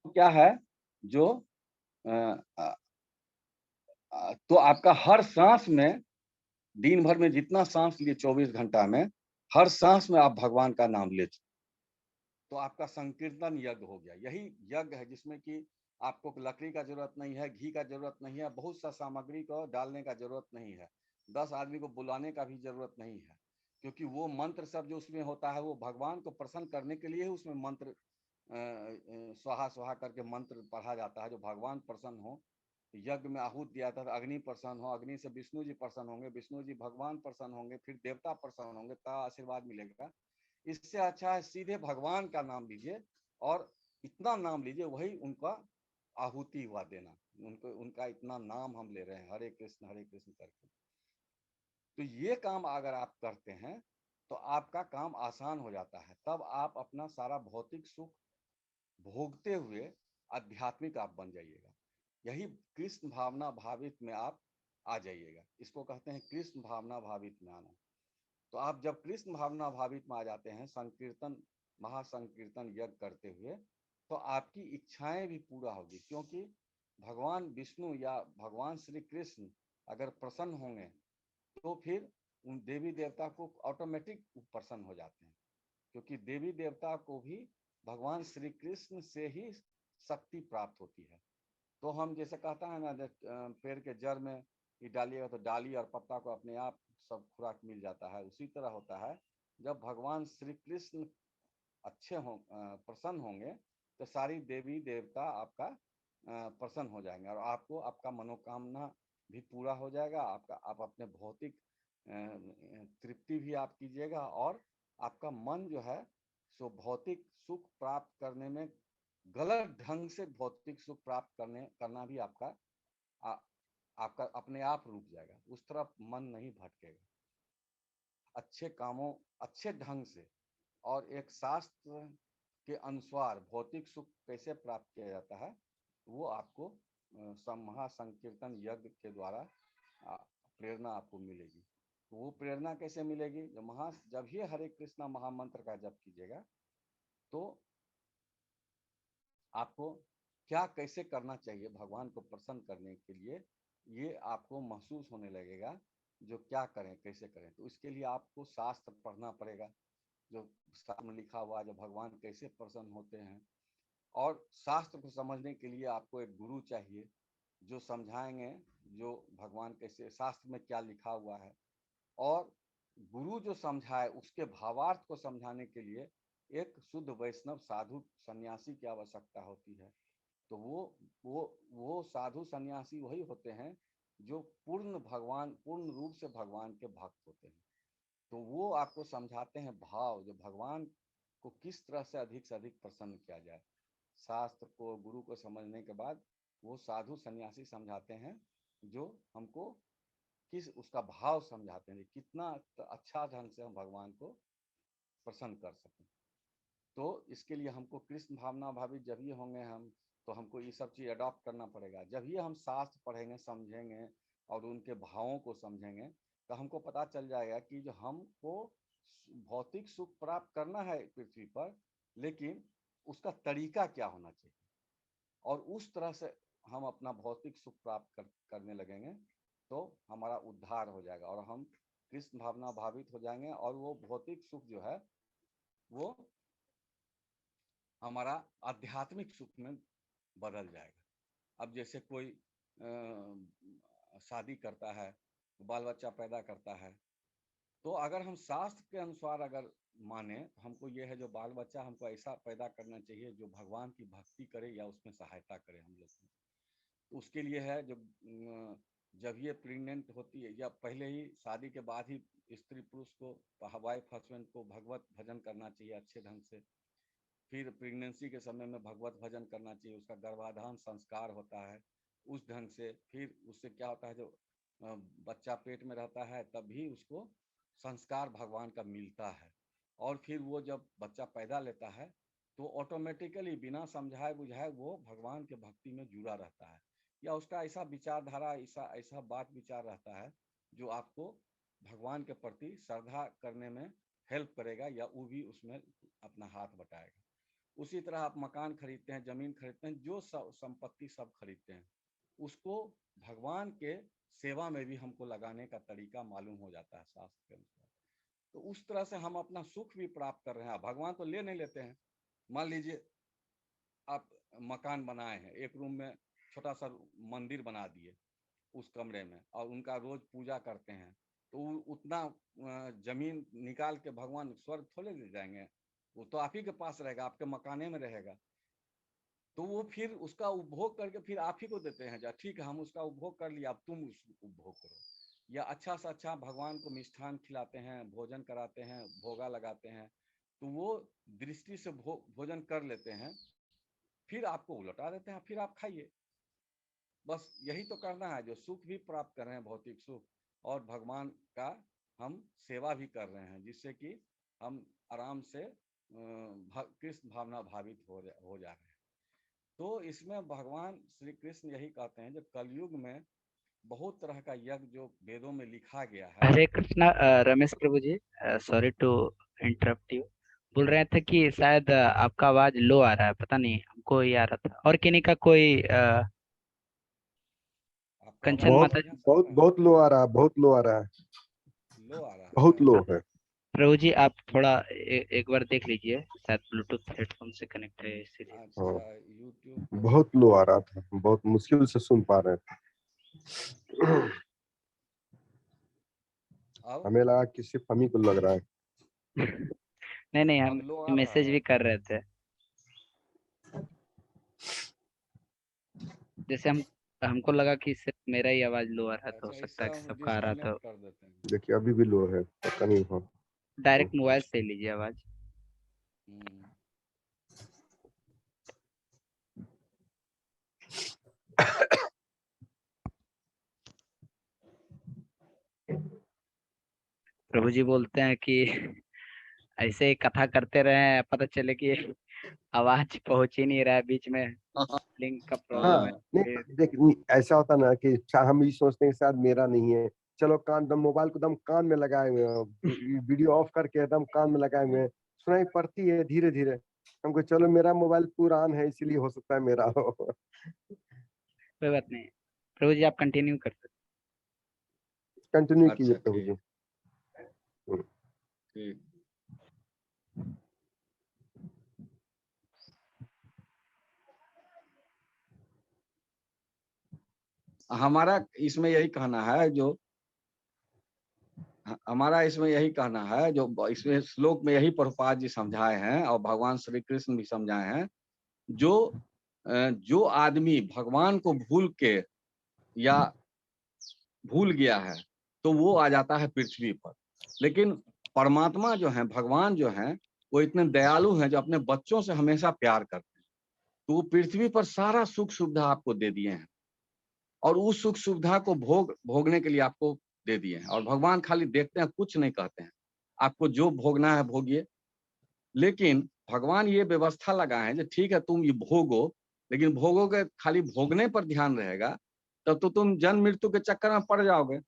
क्या है जो तो आपका हर सांस में, दिन भर में जितना सांस लिए 24 घंटा में, हर सांस में आप भगवान का नाम ले, तो आपका संकीर्तन यज्ञ हो गया। यही यज्ञ है जिसमें कि आपको लकड़ी का जरूरत नहीं है, घी का जरूरत नहीं है, बहुत सा सामग्री को डालने का जरूरत नहीं है, 10 आदमी को बुलाने का भी जरूरत नहीं है, क्योंकि वो मंत्र सब जो उसमें होता है, वो भगवान को प्रसन्न करने के लिए उसमें मंत्र स्वाहा स्वाहा करके मंत्र पढ़ा जाता है, जो भगवान प्रसन्न हो यज्ञ में आहूत दिया था, अग्नि प्रसन्न हो, अग्नि से विष्णु जी प्रसन्न होंगे, विष्णु जी भगवान प्रसन्न होंगे, फिर देवता प्रसन्न होंगे, तब आशीर्वाद मिलेगा। इससे अच्छा है सीधे भगवान का नाम लीजिए और इतना नाम लीजिए, वही उनका आहुति हुआ देना। उनको उनका इतना नाम हम ले रहे हैं, हरे कृष्ण करके। तो ये काम अगर आप करते हैं तो आपका काम आसान हो जाता है। तब आप अपना सारा भौतिक सुख भोगते हुए आध्यात्मिक आप बन जाइएगा। यही कृष्ण भावना भावित में आप आ जाइएगा। इसको कहते हैं कृष्ण भावना भावित में आना। तो आप जब कृष्ण भावना भावित में आ जाते हैं, संकीर्तन महासंकीर्तन यज्ञ करते हुए, तो आपकी इच्छाएं भी पूरा होगी। क्योंकि भगवान विष्णु या भगवान श्री कृष्ण अगर प्रसन्न होंगे तो फिर उन देवी देवता को ऑटोमेटिक प्रसन्न हो जाते हैं। क्योंकि देवी देवता को भी भगवान श्री कृष्ण से ही शक्ति प्राप्त होती है। तो हम जैसे कहता है ना, पेड़ के जड़ में ये डालिएगा तो डाली और पत्ता को अपने आप सब खुराक मिल जाता है। उसी तरह होता है, जब भगवान श्री कृष्ण अच्छे हों, प्रसन्न होंगे, तो सारी देवी देवता आपका प्रसन्न हो जाएंगे और आपको आपका मनोकामना भी पूरा हो जाएगा। आप अपने भौतिक तृप्ति भी आप कीजिएगा और आपका मन जो है सो भौतिक सुख प्राप्त करने में, गलत ढंग से भौतिक सुख प्राप्त करना भी आपका अपने आप रुक जाएगा। उस तरफ मन नहीं भटकेगा। अच्छे कामों, अच्छे ढंग से और एक शास्त्र के अनुसार भौतिक सुख कैसे प्राप्त किया जाता है, वो आपको महासंकीर्तन यज्ञ के द्वारा प्रेरणा आपको मिलेगी। तो वो प्रेरणा कैसे मिलेगी? जब ही हरे कृष्णा महामंत्र का जप कीजिएगा तो आपको क्या कैसे करना चाहिए भगवान को प्रसन्न करने के लिए, ये आपको महसूस होने लगेगा। जो क्या करें कैसे करें, तो इसके लिए आपको शास्त्र पढ़ना पड़ेगा, जो शास्त्र में लिखा हुआ है, जो भगवान कैसे प्रसन्न होते हैं। और शास्त्र को समझने के लिए आपको एक गुरु चाहिए जो समझाएंगे, जो भगवान कैसे, शास्त्र में क्या लिखा हुआ है। और गुरु जो समझाए उसके भावार्थ को समझाने के लिए एक शुद्ध वैष्णव साधु सन्यासी की आवश्यकता होती है। तो वो साधु सन्यासी वही होते हैं जो पूर्ण रूप से भगवान के भक्त होते हैं। तो वो आपको समझाते हैं भाव, जो भगवान को किस तरह से अधिक प्रसन्न किया जाए। शास्त्र को, गुरु को समझने के बाद वो साधु सन्यासी समझाते हैं, जो हमको उसका भाव समझाते हैं, कितना अच्छा ढंग से हम भगवान को प्रसन्न कर सकें। तो इसके लिए हमको कृष्ण भावना भावित जब ही होंगे हम, तो हमको ये सब चीज़ अडॉप्ट करना पड़ेगा। जब ही हम शास्त्र पढ़ेंगे, समझेंगे और उनके भावों को समझेंगे, तो हमको पता चल जाएगा कि जो हमको भौतिक सुख प्राप्त करना है पृथ्वी पर, लेकिन उसका तरीका क्या होना चाहिए। और उस तरह से हम अपना भौतिक सुख प्राप्त करने लगेंगे तो हमारा उद्धार हो जाएगा और हम कृष्ण भावना भावित हो जाएंगे। और वो भौतिक सुख जो है वो हमारा आध्यात्मिक सुख में बदल जाएगा। अब जैसे कोई शादी करता है, बाल बच्चा पैदा करता है, तो अगर हम शास्त्र के अनुसार अगर माने, हमको ये है जो बाल बच्चा हमको ऐसा पैदा करना चाहिए जो भगवान की भक्ति करे या उसमें सहायता करे हम लोग की। तो उसके लिए है जब ये प्रेग्नेंट होती है या पहले ही शादी के बाद ही स्त्री पुरुष को, वाइफ हस्बैंड को भगवत भजन करना चाहिए अच्छे ढंग से। फिर प्रेगनेंसी के समय में भगवत भजन करना चाहिए। उसका गर्भाधान संस्कार होता है उस ढंग से। फिर उससे क्या होता है, जो बच्चा पेट में रहता है तब भी उसको संस्कार भगवान का मिलता है। और फिर वो जब बच्चा पैदा लेता है तो ऑटोमेटिकली बिना समझाए बुझाए वो भगवान के भक्ति में जुड़ा रहता है, या उसका ऐसा विचारधारा, ऐसा बात विचार रहता है जो आपको भगवान के प्रति श्रद्धा करने में हेल्प करेगा, या वो भी उसमें अपना हाथ बटाएगा। उसी तरह आप मकान खरीदते हैं, जमीन खरीदते हैं, जो संपत्ति सब खरीदते हैं, उसको भगवान के सेवा में भी हमको लगाने का तरीका मालूम हो जाता है शास्त्र के अनुसार। तो उस तरह से हम अपना सुख भी प्राप्त कर रहे हैं। भगवान तो ले नहीं लेते हैं। मान लीजिए आप मकान बनाए हैं, एक रूम में छोटा सा मंदिर बना दिए उस कमरे में, और उनका रोज पूजा करते हैं, तो उतना जमीन निकाल के भगवान स्वर्ग थोड़े ले जाएंगे। वो तो आप ही के पास रहेगा, आपके मकाने में रहेगा। तो वो फिर उसका उपभोग करके फिर आप ही को देते हैं, जा ठीक है हम उसका उपभोग कर लिया, अब तुम उस उपभोग करो। या अच्छा से अच्छा भगवान को मिष्ठान खिलाते हैं, भोजन कराते हैं, भोगा लगाते हैं, तो वो दृष्टि से भोजन कर लेते हैं, फिर आपको उलटा देते हैं, फिर आप खाइए। बस यही तो करना है, जो सुख भी प्राप्त कर रहे हैं भौतिक सुख, और भगवान का हम सेवा भी कर रहे हैं, जिससे कि हम आराम से कृष्ण भावना भावित हो जा रहे हैं। तो इसमें भगवान श्री कृष्ण यही कहते हैं, जो कलयुग में बहुत तरह का यज्ञ जो वेदों में लिखा गया है। हरे कृष्णा रमेश प्रभु जी, सॉरी टू इंटरप्ट यू। बोल रहे थे कि शायद आपका आवाज लो आ रहा है, पता नहीं, हमको ही आ रहा था। और किन्हीं का कोई आपका कंचन आवाज बहुत माता बढ़िया से आ बहुत रहा है, बहुत लो आ रहा है, बहुत लो आ रहा है, लो आ रहा बहुत है। लो है। प्रभु जी आप थोड़ा एक बार देख लीजिए, शायद ब्लूटूथ हेडफोन से कनेक्ट है इसीलिए। हाँ, अच्छा यूट्यूब पे बहुत लो आ रहा था, बहुत मुश्किल से सुन पा रहे थे। अब हमें लगा कि सिर्फ हम ही को लग रहा है। नहीं नहीं, हम अब लो आ रहा मैसेज है। भी कर रहे थे, जैसे हमको लगा कि सिर्फ मेरा ही आवाज लो आ रहा था, हो अच्छा सकता इससे है कि हम सबका आ रहा था। डिस्कनेक्ट कर देते हैं। देखिए अभी भी लो है, पता नहीं। हाँ डायरेक्ट मोबाइल से ले लीजिए आवाज। हम्म। प्रभु जी बोलते हैं कि ऐसे ही कथा करते रहे, पता चले कि आवाज पहुंच ही नहीं रहा है, बीच में लिंक का हाँ, प्रॉब्लम है। नहीं फिर देख ऐसा होता ना कि हम भी सोचते हैं शायद मेरा नहीं है, चलो कान दम मोबाइल को दम कान में लगाए हुए हैं, वीडियो ऑफ करके एकदम कान में लगाए हुए हैं, सुनाई पड़ती है धीरे धीरे। हमको चलो मेरा मोबाइल पुरान है इसीलिए हो सकता है मेरा हो। कोई बात नहीं, प्रभु जी आप कंटिन्यू कर सकते कंटिन्यू कीजिए अच्छा प्रभु ठीक जी। ठीक। हमारा इसमें यही कहना है, जो हमारा इसमें यही कहना है, जो इसमें श्लोक में यही प्रभुपाद जी समझाए हैं और भगवान श्री कृष्ण भी समझाए हैं। जो आदमी भगवान को भूल के या भूल गया है, तो वो आ जाता है पृथ्वी पर। लेकिन परमात्मा जो है, भगवान जो है, वो इतने दयालु हैं, जो अपने बच्चों से हमेशा प्यार करते हैं। तो वो पृथ्वी पर सारा सुख सुविधा आपको दे दिए हैं, और उस सुख सुविधा को भोगने के लिए आपको दे दिए हैं। और भगवान खाली देखते हैं, कुछ नहीं कहते हैं, आपको जो भोगना है भोगिए। लेकिन भगवान ये व्यवस्था लगाए हैं, जो ठीक है तुम ये भोगो, लेकिन भोगोगे, खाली भोगने पर ध्यान रहेगा, तब तो तुम जन्म मृत्यु के चक्कर में पड़ जाओगे।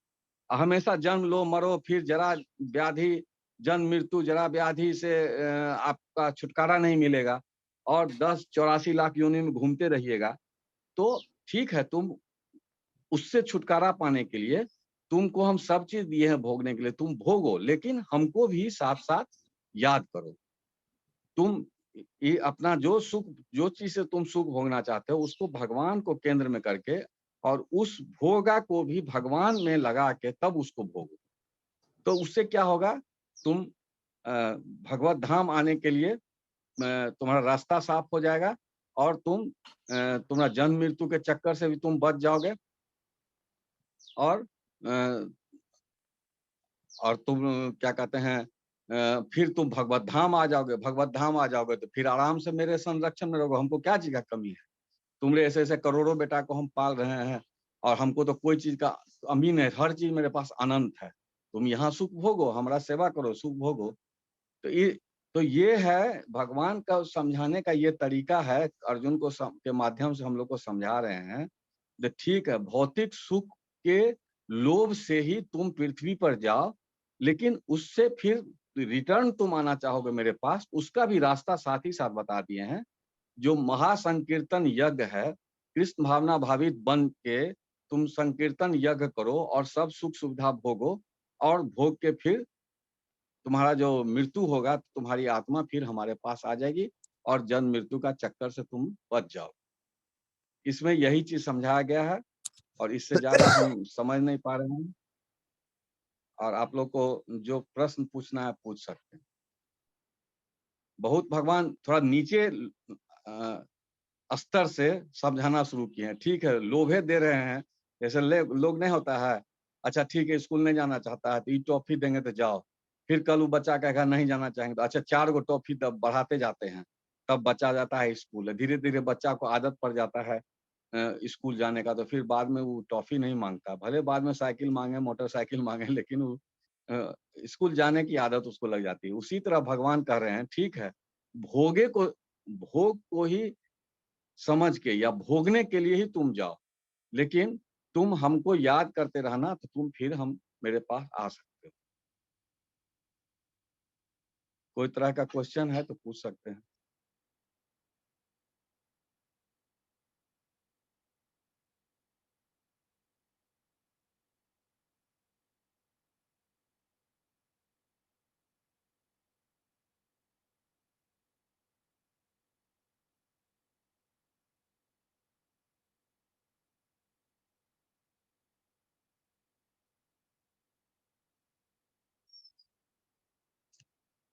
हमेशा जन्म लो मरो, फिर जरा व्याधि, जन्म मृत्यु जरा व्याधि से आपका छुटकारा नहीं मिलेगा, और 10-84 लाख योनि में घूमते रहिएगा। तो ठीक है, तुम उससे छुटकारा पाने के लिए तुमको हम सब चीज दिए हैं भोगने के लिए, तुम भोगो, लेकिन हमको भी साथ साथ याद करो। तुम ये अपना जो सुख, जो चीज से तुम सुख भोगना चाहते हो, उसको भगवान को केंद्र में करके, और उस भोगा को भी भगवान में लगा के तब उसको भोगो। तो उससे क्या होगा, तुम भगवत धाम आने के लिए तुम्हारा रास्ता साफ हो जाएगा, और तुम्हारा जन्म मृत्यु के चक्कर से भी तुम बच जाओगे, और तुम क्या कहते हैं, फिर तुम भगवत धाम आ जाओगे। भगवत धाम आ जाओगे तो फिर आराम से मेरे संरक्षण में रहोगे। हमको क्या चीज का कमी है? तुमरे ऐसे ऐसे करोड़ों बेटा को हम पाल रहे हैं, और हमको तो कोई चीज का कमी नहीं, हर चीज मेरे पास अनंत है। तुम यहाँ सुख भोगो, हमारा सेवा करो, सुख भोगो। तो ये है भगवान का समझाने का ये तरीका है। अर्जुन को के माध्यम से हम लोग को समझा रहे हैं, तो ठीक है भौतिक सुख के लोभ से ही तुम पृथ्वी पर जाओ, लेकिन उससे फिर रिटर्न तुम आना चाहोगे मेरे पास, उसका भी रास्ता साथ ही साथ बता दिए हैं। जो महासंकीर्तन यज्ञ है, कृष्ण भावना भावित बन के तुम संकीर्तन यज्ञ करो, और सब सुख सुविधा भोगो, और भोग के फिर तुम्हारा जो मृत्यु होगा, तो तुम्हारी आत्मा फिर हमारे पास आ जाएगी, और जन्म मृत्यु का चक्कर से तुम बच जाओ। इसमें यही चीज समझाया गया है, और इससे ज्यादा हम समझ नहीं पा रहे हैं। और आप लोग को जो प्रश्न पूछना है पूछ सकते हैं। बहुत भगवान थोड़ा नीचे स्तर से समझाना शुरू किए हैं। ठीक है, लोभे दे रहे हैं, जैसे लोग नहीं होता है, अच्छा ठीक है स्कूल नहीं जाना चाहता है तो ये टॉफी देंगे तो जाओ, फिर कल वो बच्चा कहेगा नहीं जाना चाहेंगे तो अच्छा 4 गो टॉफी तब बढ़ाते जाते हैं, तब बच्चा जाता है स्कूल। धीरे धीरे बच्चा को आदत पड़ जाता है स्कूल जाने का, तो फिर बाद में वो टॉफी नहीं मांगता, भले बाद में साइकिल मांगे, मोटरसाइकिल मांगे, लेकिन वो स्कूल जाने की आदत उसको लग जाती है। उसी तरह भगवान कह रहे हैं ठीक है, भोग को ही समझ के या भोगने के लिए ही तुम जाओ, लेकिन तुम हमको याद करते रहना तो तुम फिर हम मेरे पास आ सकते हो। कोई तरह का क्वेश्चन है तो पूछ सकते हैं।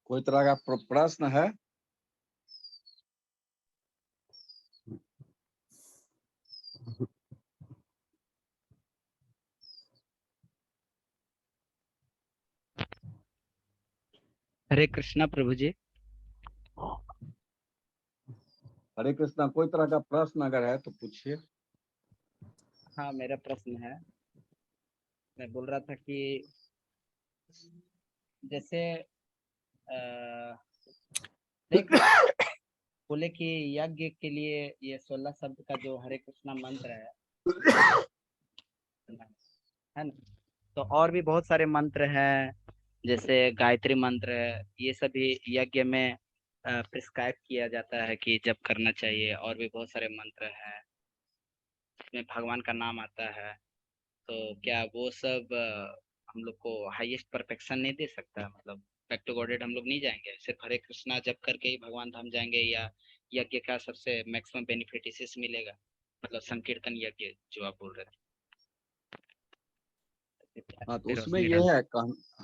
कोई तरह का प्रश्न है? हरे कृष्णा प्रभु जी। हरे कृष्णा, कोई तरह का प्रश्न अगर है तो पूछिए। हाँ, मेरा प्रश्न है, मैं बोल रहा था कि जैसे देख बोले कि यज्ञ के लिए ये 16 शब्द का जो हरे कृष्णा मंत्र है ना, तो और भी बहुत सारे मंत्र हैं, जैसे गायत्री मंत्र है, ये सभी यज्ञ में प्रिस्क्राइब किया जाता है कि जब करना चाहिए। और भी बहुत सारे मंत्र हैं इसमें भगवान का नाम आता है, तो क्या वो सब हम लोग को हाईएस्ट परफेक्शन नहीं दे सकता? मतलब बैक टू गॉडेड हम लोग नहीं जाएंगे, सिर्फ हरे कृष्णा जप करके ही भगवान धाम जाएंगे, या यज्ञ का सबसे मैक्सिमम बेनिफिट इसी से मिलेगा? मतलब संकीर्तन यज्ञ जो आप बोल रहे थे। हाँ, तो फिर उसमें रोशनी ये डाल। है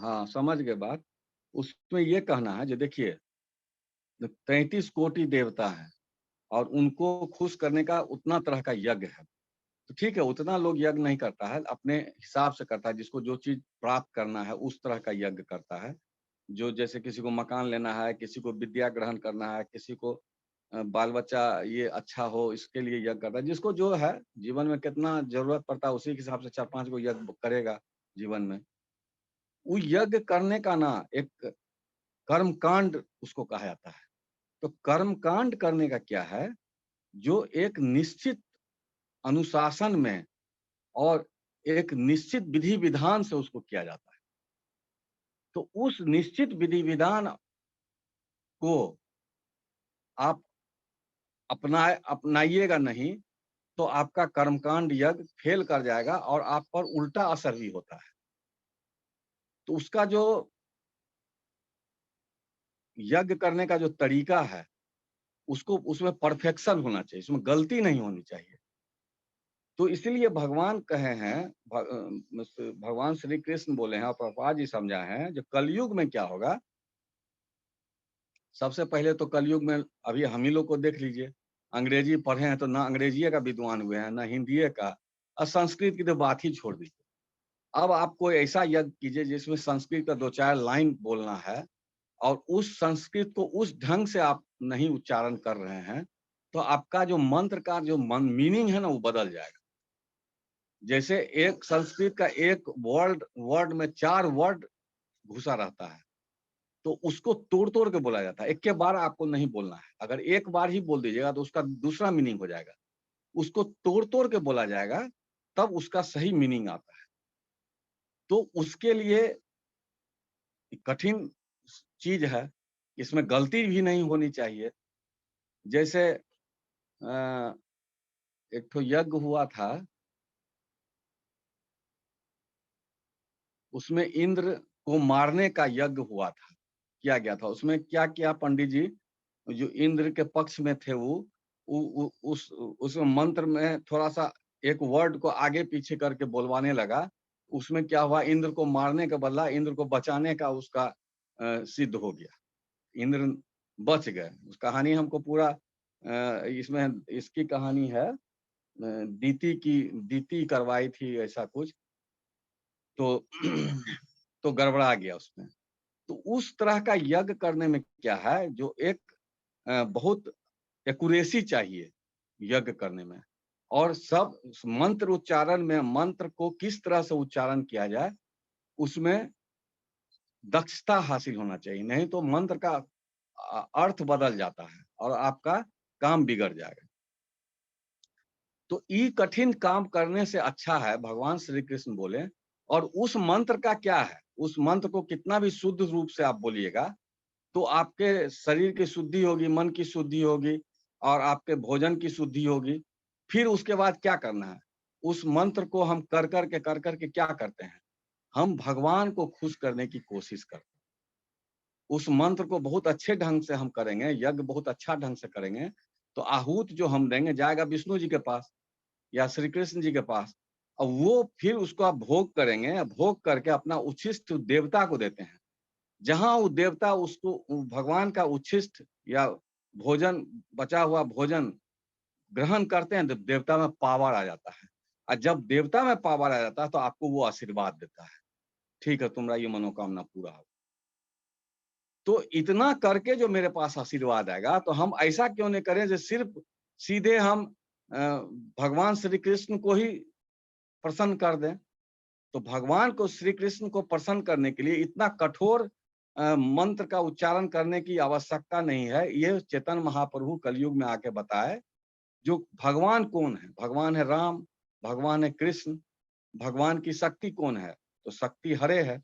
हाँ समझ गए बात। उसमें ये कहना है जो देखिए 33 कोटि देवता है और उनको खुश करने का उतना तरह का यज्ञ है, तो ठीक है उतना लोग यज्ञ नहीं करता है, अपने हिसाब से करता है, जिसको जो चीज प्राप्त करना है उस तरह का यज्ञ करता है। जो जैसे किसी को मकान लेना है, किसी को विद्या ग्रहण करना है, किसी को बाल बच्चा ये अच्छा हो इसके लिए यज्ञ करता है, जिसको जो है जीवन में कितना जरूरत पड़ता है उसी के हिसाब से 4-5 को यज्ञ करेगा जीवन में। वो यज्ञ करने का ना एक कर्म कांड उसको कहा जाता है। तो कर्म कांड करने का क्या है, जो एक निश्चित अनुशासन में और एक निश्चित विधि विधान से उसको किया जाता है। तो उस निश्चित विधि विधान को आप अपनाइएगा नहीं तो आपका कर्मकांड यज्ञ फेल कर जाएगा और आप पर उल्टा असर भी होता है। तो उसका जो यज्ञ करने का जो तरीका है उसको उसमें परफेक्शन होना चाहिए, उसमें गलती नहीं होनी चाहिए। तो इसीलिए भगवान कहे हैं, भगवान श्री कृष्ण बोले हैं और प्रभुपाद जी समझाए हैं, जो कलयुग में क्या होगा। सबसे पहले तो कलयुग में अभी हम ही लोग को देख लीजिए, अंग्रेजी पढ़े हैं तो ना अंग्रेजी का विद्वान हुए हैं, ना हिंदी का, और संस्कृत की तो बात ही छोड़ दीजिए। अब आप कोई ऐसा यज्ञ कीजिए जिसमें संस्कृत का 2-4 लाइन बोलना है और उस संस्कृत को उस ढंग से आप नहीं उच्चारण कर रहे हैं, तो आपका जो मंत्र का जो मीनिंग है ना वो बदल जाएगा। जैसे एक संस्कृत का एक वर्ड में 4 वर्ड घुसा रहता है, तो उसको तोड़-तोड़ के बोला जाता है। एक के बार आपको नहीं बोलना है। अगर एक बार ही बोल दीजिएगा तो उसका दूसरा मीनिंग हो जाएगा। उसको तोड़-तोड़ के बोला जाएगा, तब उसका सही मीनिंग आता है। तो उसके लिए कठिन चीज है, इसमें गलती भी नहीं होनी चाहिए। जैसे एक ठो यज्ञ हुआ था, उसमें इंद्र को मारने का यज्ञ हुआ था, किया गया था। उसमें क्या किया पंडित जी, जो इंद्र के पक्ष में थे उस मंत्र में थोड़ा-सा एक वर्ड को आगे पीछे करके बोलवाने लगा। उसमें क्या हुआ, इंद्र को मारने के बदला इंद्र को बचाने का उसका सिद्ध हो गया। इंद्र बच गए। उस कहानी हमको पूरा इसमें इसकी कहानी है, दीति करवाई थी ऐसा कुछ, तो तो गड़बड़ा गया उसमें। तो उस तरह का यज्ञ करने में क्या है, जो एक बहुत एक्यूरेसी चाहिए यज्ञ करने में, और सब मंत्र उच्चारण में मंत्र को किस तरह से उच्चारण किया जाए उसमें दक्षता हासिल होना चाहिए, नहीं तो मंत्र का अर्थ बदल जाता है और आपका काम बिगड़ जाएगा। तो ये कठिन काम करने से अच्छा है, भगवान श्री कृष्ण बोले, और उस मंत्र का क्या है, उस मंत्र को कितना भी शुद्ध रूप से आप बोलिएगा तो आपके शरीर की शुद्धि होगी, मन की शुद्धि होगी और आपके भोजन की शुद्धि होगी। फिर उसके बाद क्या करना है, उस मंत्र को हम कर करके क्या करते हैं, हम भगवान को खुश करने की कोशिश करते हैं। उस मंत्र को बहुत अच्छे ढंग से हम करेंगे, यज्ञ बहुत अच्छा ढंग से करेंगे, तो आहूत जो हम देंगे जाएगा विष्णु जी के पास या श्री कृष्ण जी के पास, और वो फिर उसको आप भोग करेंगे, भोग करके अपना उच्छिष्ट देवता को देते हैं। जहां वो देवता उसको भगवान का उच्छिष्ट या भोजन, बचा हुआ भोजन ग्रहण करते हैं, तो देवता में पावर आ जाता है, और जब देवता में पावर आ जाता है तो आपको वो आशीर्वाद देता है, ठीक है तुम्हारा ये मनोकामना पूरा हो। तो इतना करके जो मेरे पास आशीर्वाद आएगा, तो हम ऐसा क्यों नहीं करें जो सिर्फ सीधे हम भगवान श्री कृष्ण को ही प्रसन्न कर दें। तो भगवान को, श्री कृष्ण को प्रसन्न करने के लिए इतना कठोर मंत्र का उच्चारण करने की आवश्यकता नहीं है। ये चेतन महाप्रभु कलयुग में आके बताए जो भगवान कौन है। भगवान है राम, भगवान है कृष्ण। भगवान की शक्ति कौन है, तो शक्ति हरे है।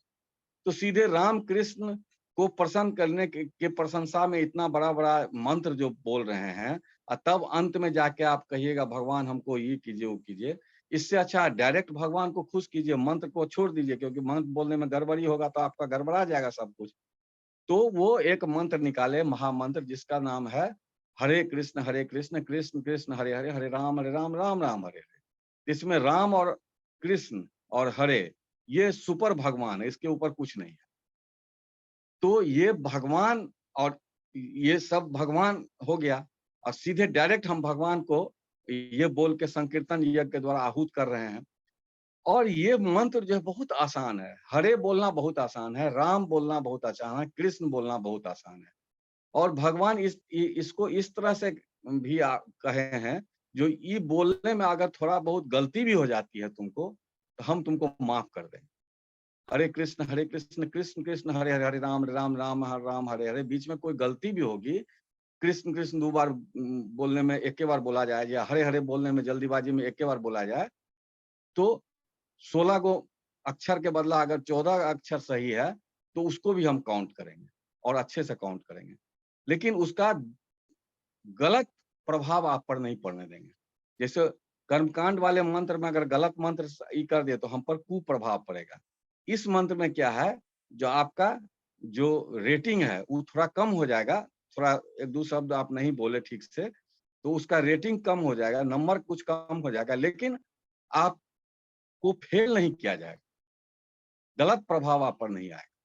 तो सीधे राम कृष्ण को प्रसन्न करने के प्रशंसा में इतना बड़ा बड़ा मंत्र जो बोल रहे हैं, और तब अंत में जाके आप कहिएगा भगवान हमको ये कीजिए वो कीजिए। इससे अच्छा डायरेक्ट भगवान को खुश कीजिए, मंत्र को छोड़ दीजिए, क्योंकि मंत्र बोलने में गड़बड़ी होगा तो आपका गड़बड़ा जाएगा सब कुछ। तो वो एक मंत्र निकाले, महामंत्र, जिसका नाम है हरे कृष्ण कृष्ण कृष्ण हरे हरे, हरे राम राम राम हरे हरे। इसमें राम और कृष्ण और हरे ये सुपर भगवान है, इसके ऊपर कुछ नहीं है। तो ये भगवान और ये सब भगवान हो गया, और सीधे डायरेक्ट हम भगवान को ये बोल के संकीर्तन यज्ञ के द्वारा आहूत कर रहे हैं। और ये मंत्र जो है बहुत आसान है। हरे बोलना बहुत आसान है, राम बोलना बहुत आसान है, कृष्ण बोलना बहुत आसान है। और भगवान इसको इस तरह से भी कहे हैं, जो ये बोलने में अगर थोड़ा बहुत गलती भी हो जाती है तुमको, तो हम तुमको माफ कर देंगे। हरे कृष्ण कृष्ण कृष्ण हरे हरे, हरे राम राम हरे हरे। बीच में कोई गलती भी होगी, कृष्ण कृष्ण 2 बार बोलने में एक बार बोला जाए, या हरे हरे बोलने में जल्दीबाजी में एक बार बोला जाए, तो 16 गो अक्षर के बदला अगर 14 अक्षर सही है तो उसको भी हम काउंट करेंगे और अच्छे से काउंट करेंगे। लेकिन उसका गलत प्रभाव आप पर नहीं पड़ने देंगे। जैसे कर्मकांड वाले मंत्र में अगर गलत मंत्र ई कर दिए तो हम पर कुप्रभाव पड़ेगा। इस मंत्र में क्या है, जो आपका जो रेटिंग है वो थोड़ा कम हो जाएगा, थोड़ा 1-2 शब्द आप नहीं बोले ठीक से तो उसका रेटिंग कम हो जाएगा, नंबर कुछ कम हो जाएगा, लेकिन आपको फेल नहीं किया जाएगा, गलत प्रभाव आप पर नहीं आएगा।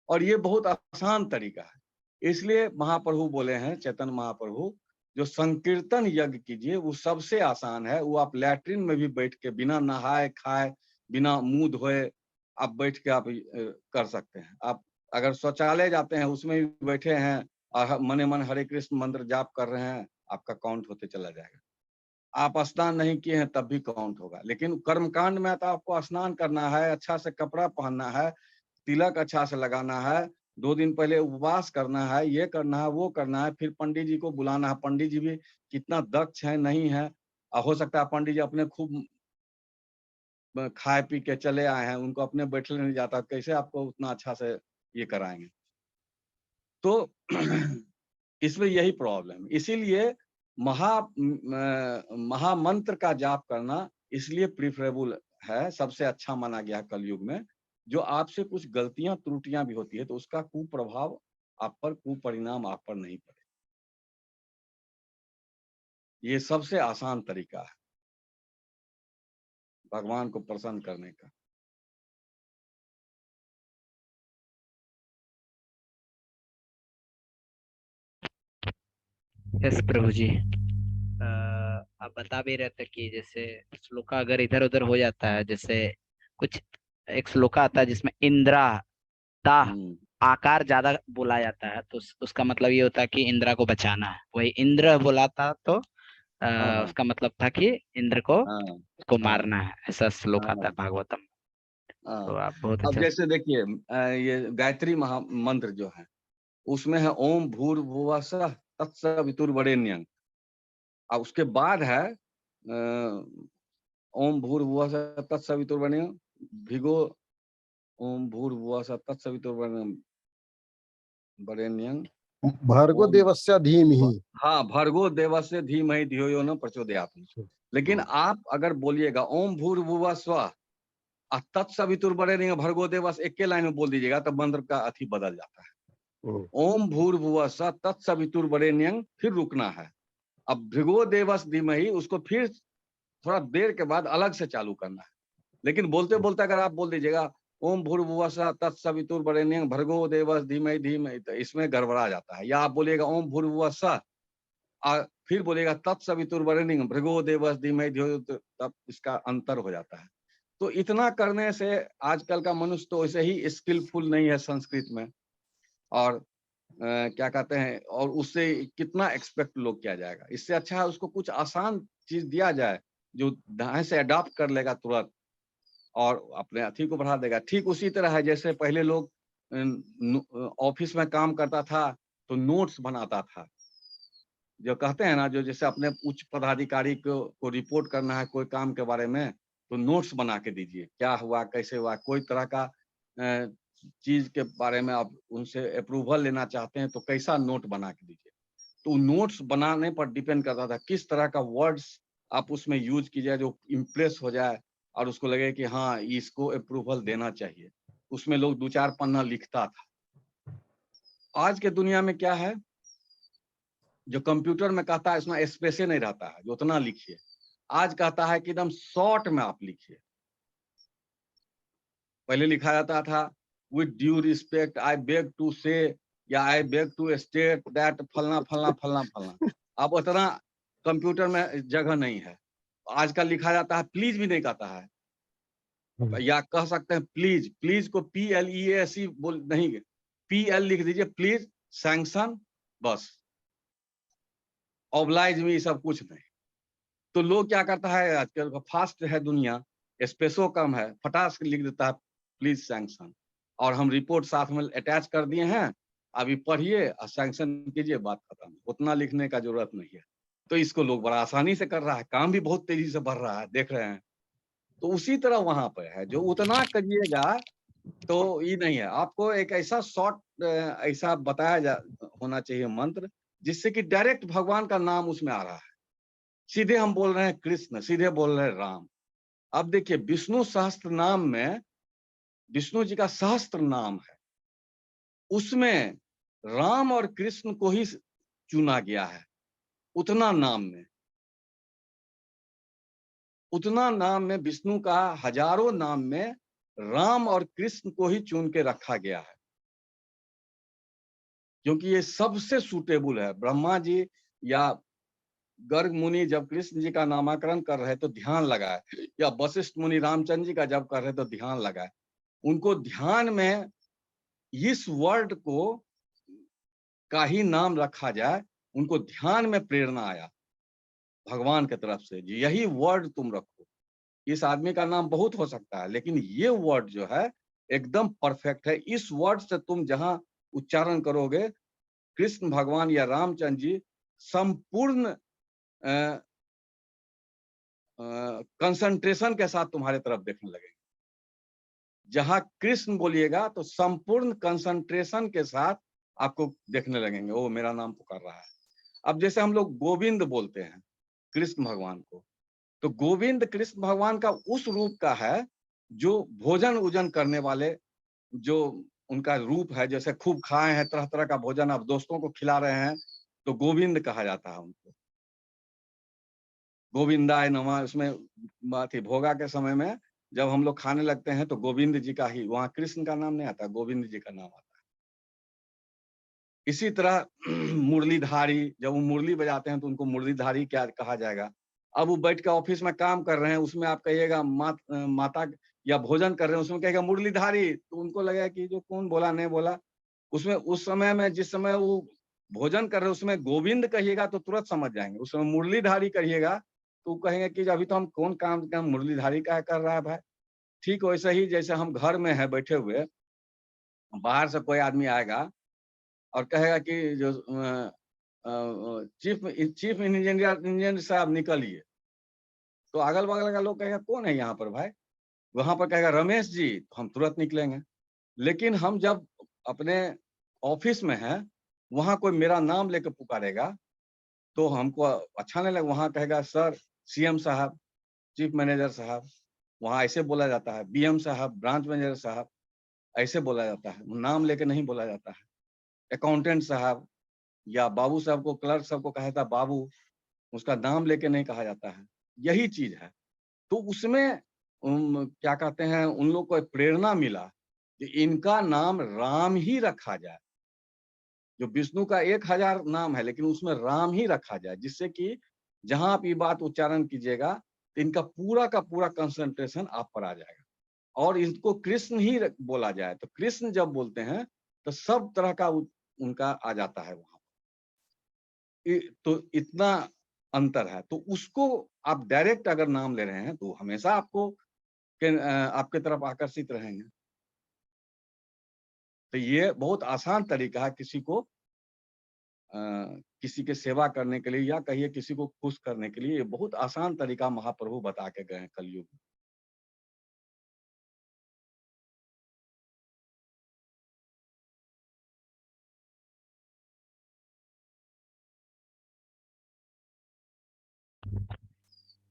और ये बहुत आसान तरीका है। इसलिए महाप्रभु बोले हैं, चेतन महाप्रभु, जो संकीर्तन यज्ञ कीजिए वो सबसे आसान है। वो आप लैट्रिन में भी बैठ के बिना नहाए खाए, बिना मुंह धोए आप बैठ के आप कर सकते हैं। आप अगर शौचालय जाते हैं उसमें भी बैठे हैं और मने मन हरे कृष्ण मंत्र जाप कर रहे हैं, आपका काउंट होते चला जाएगा। आप स्नान नहीं किए हैं तब भी काउंट होगा। लेकिन कर्मकांड में तो आपको स्नान करना है, अच्छा से कपड़ा पहनना है, तिलक अच्छा से लगाना है, 2 दिन पहले उपवास करना है, ये करना है, वो करना है, फिर पंडित जी को बुलाना है। पंडित जी भी कितना दक्ष है नहीं है, हो सकता है पंडित जी अपने खूब खाए पी के चले आए हैं, उनको अपने बैठने नहीं जाता, कैसे आपको उतना अच्छा से ये कराएंगे। तो इसमें यही प्रॉब्लम है। इसीलिए महामंत्र का जाप करना इसलिए प्रीफरेबल है, सबसे अच्छा माना गया कलयुग में। जो आपसे कुछ गलतियां त्रुटियां भी होती है तो उसका कुप्रभाव आप पर, कुपरिणाम आप पर नहीं पड़े। ये सबसे आसान तरीका है भगवान को प्रसन्न करने का। यस प्रभु जी। आप बता भी रहे थे कि जैसे श्लोका अगर इधर उधर हो जाता है, जैसे कुछ एक श्लोका आता है जिसमें इंद्रा ता हम्म, आकार ज्यादा बोला जाता है, तो उसका मतलब ये होता है कि इंद्रा को बचाना है। वही इंद्र बोला था तो हाँ हाँ उसका मतलब था कि इंद्र को हाँ उसको हाँ मारना है, ऐसा श्लोक आता है हाँ भागवतम। तो हाँ। आप बहुत अब अच्छा। जैसे देखिए ये गायत्री महा मंत्र जो है उसमें है ओम भूर्भुवः स्वः तत्सवितुर्वरेण्यं। अब उसके बाद है ओम भूर्भुवः स्वः तत्सवितुर्वरेण्यं भिगो ओम भूर्भुवः स्वः तत्सवितुर्वरेण्यं वरेण्यं भर्गो ओम देवस्य धीमहि। हाँ भर्गो देवस्य धीमहि धियो यो न प्रचोदयात्। लेकिन आप अगर बोलिएगा ओम भूर्भुवः स्वः तत्सवितुर्वरेण्यं भर्गो देवस्य एक के लाइन में बोल दीजिएगा तो मंत्र का अर्थी बदल जाता है। ओम भूर्भुवः स्वः तत्सवितुर्वरेण्यं फिर रुकना है। अब भृगो देवस धीमहि उसको फिर थोड़ा देर के बाद अलग से चालू करना है। लेकिन बोलते बोलते अगर आप बोल दीजिएगा ओम भूर्भुवः स्वः तत्सवितुर्वरेण्यं भर्गो देवस धीमहि धीमहि, तो इसमें गड़बड़ा जाता है। या आप बोलिएगा ओम भूर्भुवः स्वः फिर बोलिएगा तत्सवितुर्वरेण्यं भृगो देवस धीमहि धियो, तब इसका अंतर हो जाता है। तो इतना करने से आजकल का मनुष्य तो वैसे ही स्किलफुल नहीं है संस्कृत में, और क्या कहते हैं, और उससे कितना एक्सपेक्ट लोग किया जाएगा। इससे अच्छा है उसको कुछ आसान चीज दिया जाए जो दाएं से अडॉप्ट कर लेगा तुरंत और अपने अथी को बढ़ा देगा। ठीक उसी तरह है जैसे पहले लोग ऑफिस में काम करता था तो नोट्स बनाता था, जो कहते हैं ना, जो जैसे अपने उच्च पदाधिकारी को रिपोर्ट करना है कोई काम के बारे में तो नोट्स बना के दीजिए, क्या हुआ कैसे हुआ, कोई तरह का चीज के बारे में आप उनसे अप्रूवल लेना चाहते हैं तो कैसा नोट बना के दीजिए। तो नोट्स बनाने पर डिपेंड करता था किस तरह का वर्ड्स आप उसमें यूज कीजिए जो इम्प्रेस हो जाए और उसको लगे कि हाँ इसको अप्रूवल देना चाहिए। उसमें लोग 2-4 पन्ना लिखता था। आज के दुनिया में क्या है, जो कंप्यूटर में कहता है इसमें स्पेस नहीं रहता है जो उतना लिखिए। आज कहता है कि एकदम शॉर्ट में आप लिखिए। पहले लिखा जाता था with due respect I beg to say, या I beg to state that फलना फलना फलना फलना। अब उतना कंप्यूटर में जगह नहीं है। आजकल लिखा जाता है प्लीज भी नहीं कहता है, या कह सकते हैं प्लीज। प्लीज को PLEASE बोल नहीं, PL लिख दीजिए प्लीज, सैंक्शन, बस। ऑब्लाइज में सब कुछ नहीं। तो लोग क्या करता है, आजकल फास्ट है दुनिया, स्पेसो कम है, फटास के लिख देता है प्लीज सैंक्शन, और हम रिपोर्ट साथ में अटैच कर दिए हैं, अभी पढ़िए और सैंक्शन कीजिए, बात खत्म। उतना लिखने का जरूरत नहीं है। तो इसको लोग बड़ा आसानी से कर रहा है, काम भी बहुत तेजी से बढ़ रहा है, देख रहे हैं। तो उसी तरह वहां पर है, जो उतना करिएगा तो ये नहीं है। आपको एक ऐसा शॉर्ट ऐसा होना चाहिए मंत्र जिससे कि डायरेक्ट भगवान का नाम उसमें आ रहा है। सीधे हम बोल रहे हैं कृष्ण, सीधे बोल रहे हैं राम। अब देखिए विष्णु सहस्त्र नाम में विष्णु जी का सहस्त्र नाम है, उसमें राम और कृष्ण को ही चुना गया है। उतना नाम में विष्णु का हजारों नाम में राम और कृष्ण को ही चुन के रखा गया है, क्योंकि ये सबसे सूटेबल है। ब्रह्मा जी या गर्ग मुनि जब कृष्ण जी का नामकरण कर रहे तो ध्यान लगाए, या वशिष्ठ मुनि रामचंद्र जी का जब कर रहे तो ध्यान लगाए। उनको ध्यान में इस वर्ड को का ही नाम रखा जाए, उनको ध्यान में प्रेरणा आया भगवान की तरफ से, यही वर्ड तुम रखो। इस आदमी का नाम बहुत हो सकता है लेकिन ये वर्ड जो है एकदम परफेक्ट है। इस वर्ड से तुम जहां उच्चारण करोगे, कृष्ण भगवान या रामचंद्र जी संपूर्ण कंसंट्रेशन के साथ तुम्हारे तरफ देखने लगेंगे। जहां कृष्ण बोलिएगा तो संपूर्ण कंसंट्रेशन के साथ आपको देखने लगेंगे, ओ मेरा नाम पुकार रहा है। अब जैसे हम लोग गोविंद बोलते हैं कृष्ण भगवान को, तो गोविंद कृष्ण भगवान का उस रूप का है जो भोजन उजन करने वाले, जो उनका रूप है, जैसे खूब खाए हैं तरह तरह का भोजन, अब दोस्तों को खिला रहे हैं तो गोविंद कहा जाता है उनको। गोविंदाय नमः, उसमें बात ही भोगा के समय में जब हम लोग खाने लगते हैं तो गोविंद जी का ही, वहां कृष्ण का नाम नहीं आता, गोविंद जी का नाम आता है। इसी तरह मुरलीधारी, जब वो मुरली बजाते हैं तो उनको मुरलीधारी क्या कहा जाएगा, अब वो बैठ के ऑफिस में काम कर रहे हैं, उसमें आप कहिएगा माता या भोजन कर रहे हैं, उसमें कहेगा मुरलीधारी, तो उनको लगेगा कि जो कौन बोला नहीं बोला। उसमें उस समय में जिस समय वो भोजन कर रहे हैं उसमें गोविंद कहिएगा तो तुरंत समझ जाएंगे, उस समय मुरलीधारी कहिएगा तो कहेंगे कि अभी तो हम कौन काम मुरलीधारी का कर रहा है भाई। ठीक वैसे ही जैसे हम घर में है बैठे हुए, बाहर से कोई आदमी आएगा और कहेगा कि जो चीफ इंजीनियर साहब निकलिए, तो अगल बगल का लोग कहेगा कौन है यहाँ पर भाई, वहां पर कहेगा रमेश जी, तो हम तुरंत निकलेंगे। लेकिन हम जब अपने ऑफिस में हैं, वहां कोई मेरा नाम लेकर पुकारेगा तो हमको अच्छा नहीं लगेगा। वहां कहेगा सर सीएम साहब, चीफ मैनेजर साहब, वहां ऐसे बोला जाता है, बीएम साहब, ब्रांच मैनेजर साहब, ऐसे बोला जाता है, नाम लेके नहीं बोला जाता है। अकाउंटेंट साहब या बाबू साहब को, क्लर्क साहब को कहा था बाबू, उसका नाम लेके नहीं कहा जाता है। यही चीज है। तो उसमें क्या कहते हैं, उन लोग को प्रेरणा मिला कि इनका नाम राम ही रखा जाए। जो विष्णु का 1000 नाम है लेकिन उसमें राम ही रखा जाए, जिससे कि जहां आप ये बात उच्चारण कीजिएगा तो इनका पूरा का पूरा कंसंट्रेशन आप पर आ जाएगा। और इसको कृष्ण ही बोला जाए तो कृष्ण जब बोलते हैं तो सब तरह का उनका आ जाता है वहां। तो इतना अंतर है। तो उसको आप डायरेक्ट अगर नाम ले रहे हैं तो हमेशा आपको आपके तरफ आकर्षित रहेंगे। तो ये बहुत आसान तरीका है किसी को किसी के सेवा करने के लिए, या कहिए किसी को खुश करने के लिए। ये बहुत आसान तरीका महाप्रभु बता के गए हैं कलयुग में।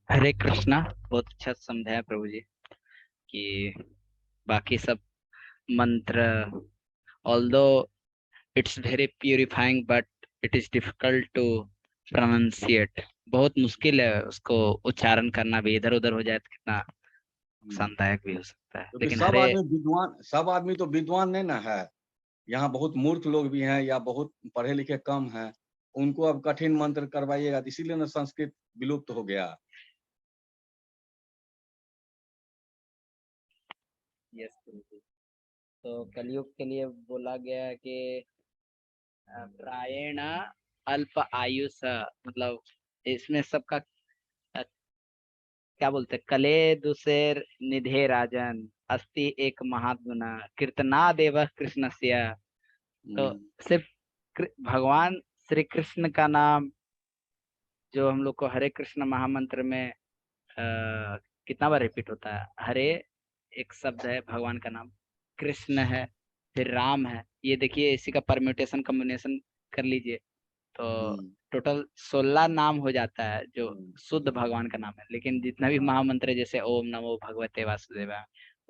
हरे कृष्णा, बहुत अच्छा समझाया प्रभु जी कि बाकी सब मंत्र, although it's very purifying but it is difficult to pronunciate, बहुत मुश्किल है उसको उच्चारण करना भी, इधर उधर हो जाए तो कितना नुकसानदायक भी हो सकता है। क्योंकि लेकिन सब आदमी तो विद्वान नहीं ना है। यहाँ बहुत मूर्ख लोग भी हैं या बहुत पढ़े लिखे कम हैं, उनको अब कठिन मंत्र करवाइएगा, इसीलिए ना संस्कृत विलुप्त हो गया। यस प्रभु जी। तो कलयुग के लिए बोला गया है कि प्रायेण अल्प आयुष, मतलब इसमें सबका क्या बोलते, कले दुसेर निधे राजन अस्ति एक महात्मना कीर्तना देव कृष्णस्य। तो सिर्फ भगवान श्री कृष्ण का नाम जो हम लोग को हरे कृष्ण महामंत्र में कितना बार रिपीट होता है, हरे एक शब्द है भगवान का नाम, कृष्ण है, फिर राम है, ये देखिए इसी का परम्यूटेशन कॉम्बिनेशन कर लीजिए तो टोटल 16 नाम हो जाता है जो शुद्ध भगवान का नाम है। लेकिन जितना भी महामंत्र जैसे ओम नमो भगवते वासुदेव,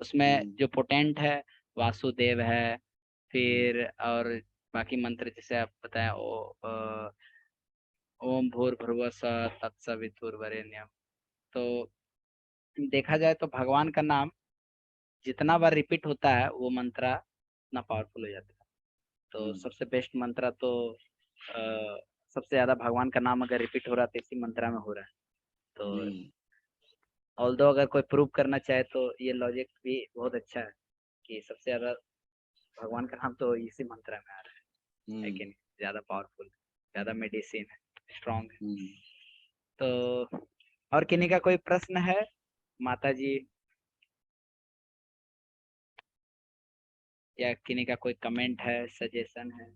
उसमें जो पोटेंट है वासुदेव है, फिर और बाकी मंत्र जैसे आप बताया ओम भूर्भुवस्सुः तत्सवितुर्वरेण्यम। तो देखा जाए तो भगवान का नाम जितना बार रिपीट होता है वो मंत्रा उतना पावरफुल हो जाता है। तो सबसे बेस्ट मंत्रा तो सबसे ज्यादा भगवान का नाम अगर रिपीट हो रहा है तो इसी मंत्रा में हो रहा है। तो ऑल्दो अगर कोई प्रूव करना चाहे तो ये लॉजिक भी बहुत अच्छा है कि सबसे ज्यादा भगवान का नाम तो इसी मंत्रा में आ रहा है, लेकिन ज्यादा पावरफुल, ज्यादा मेडिसिन है, स्ट्रॉन्ग है। तो और किन्हीं का कोई प्रश्न है माता जी, या किन्हीं का कोई कमेंट है, सजेशन है?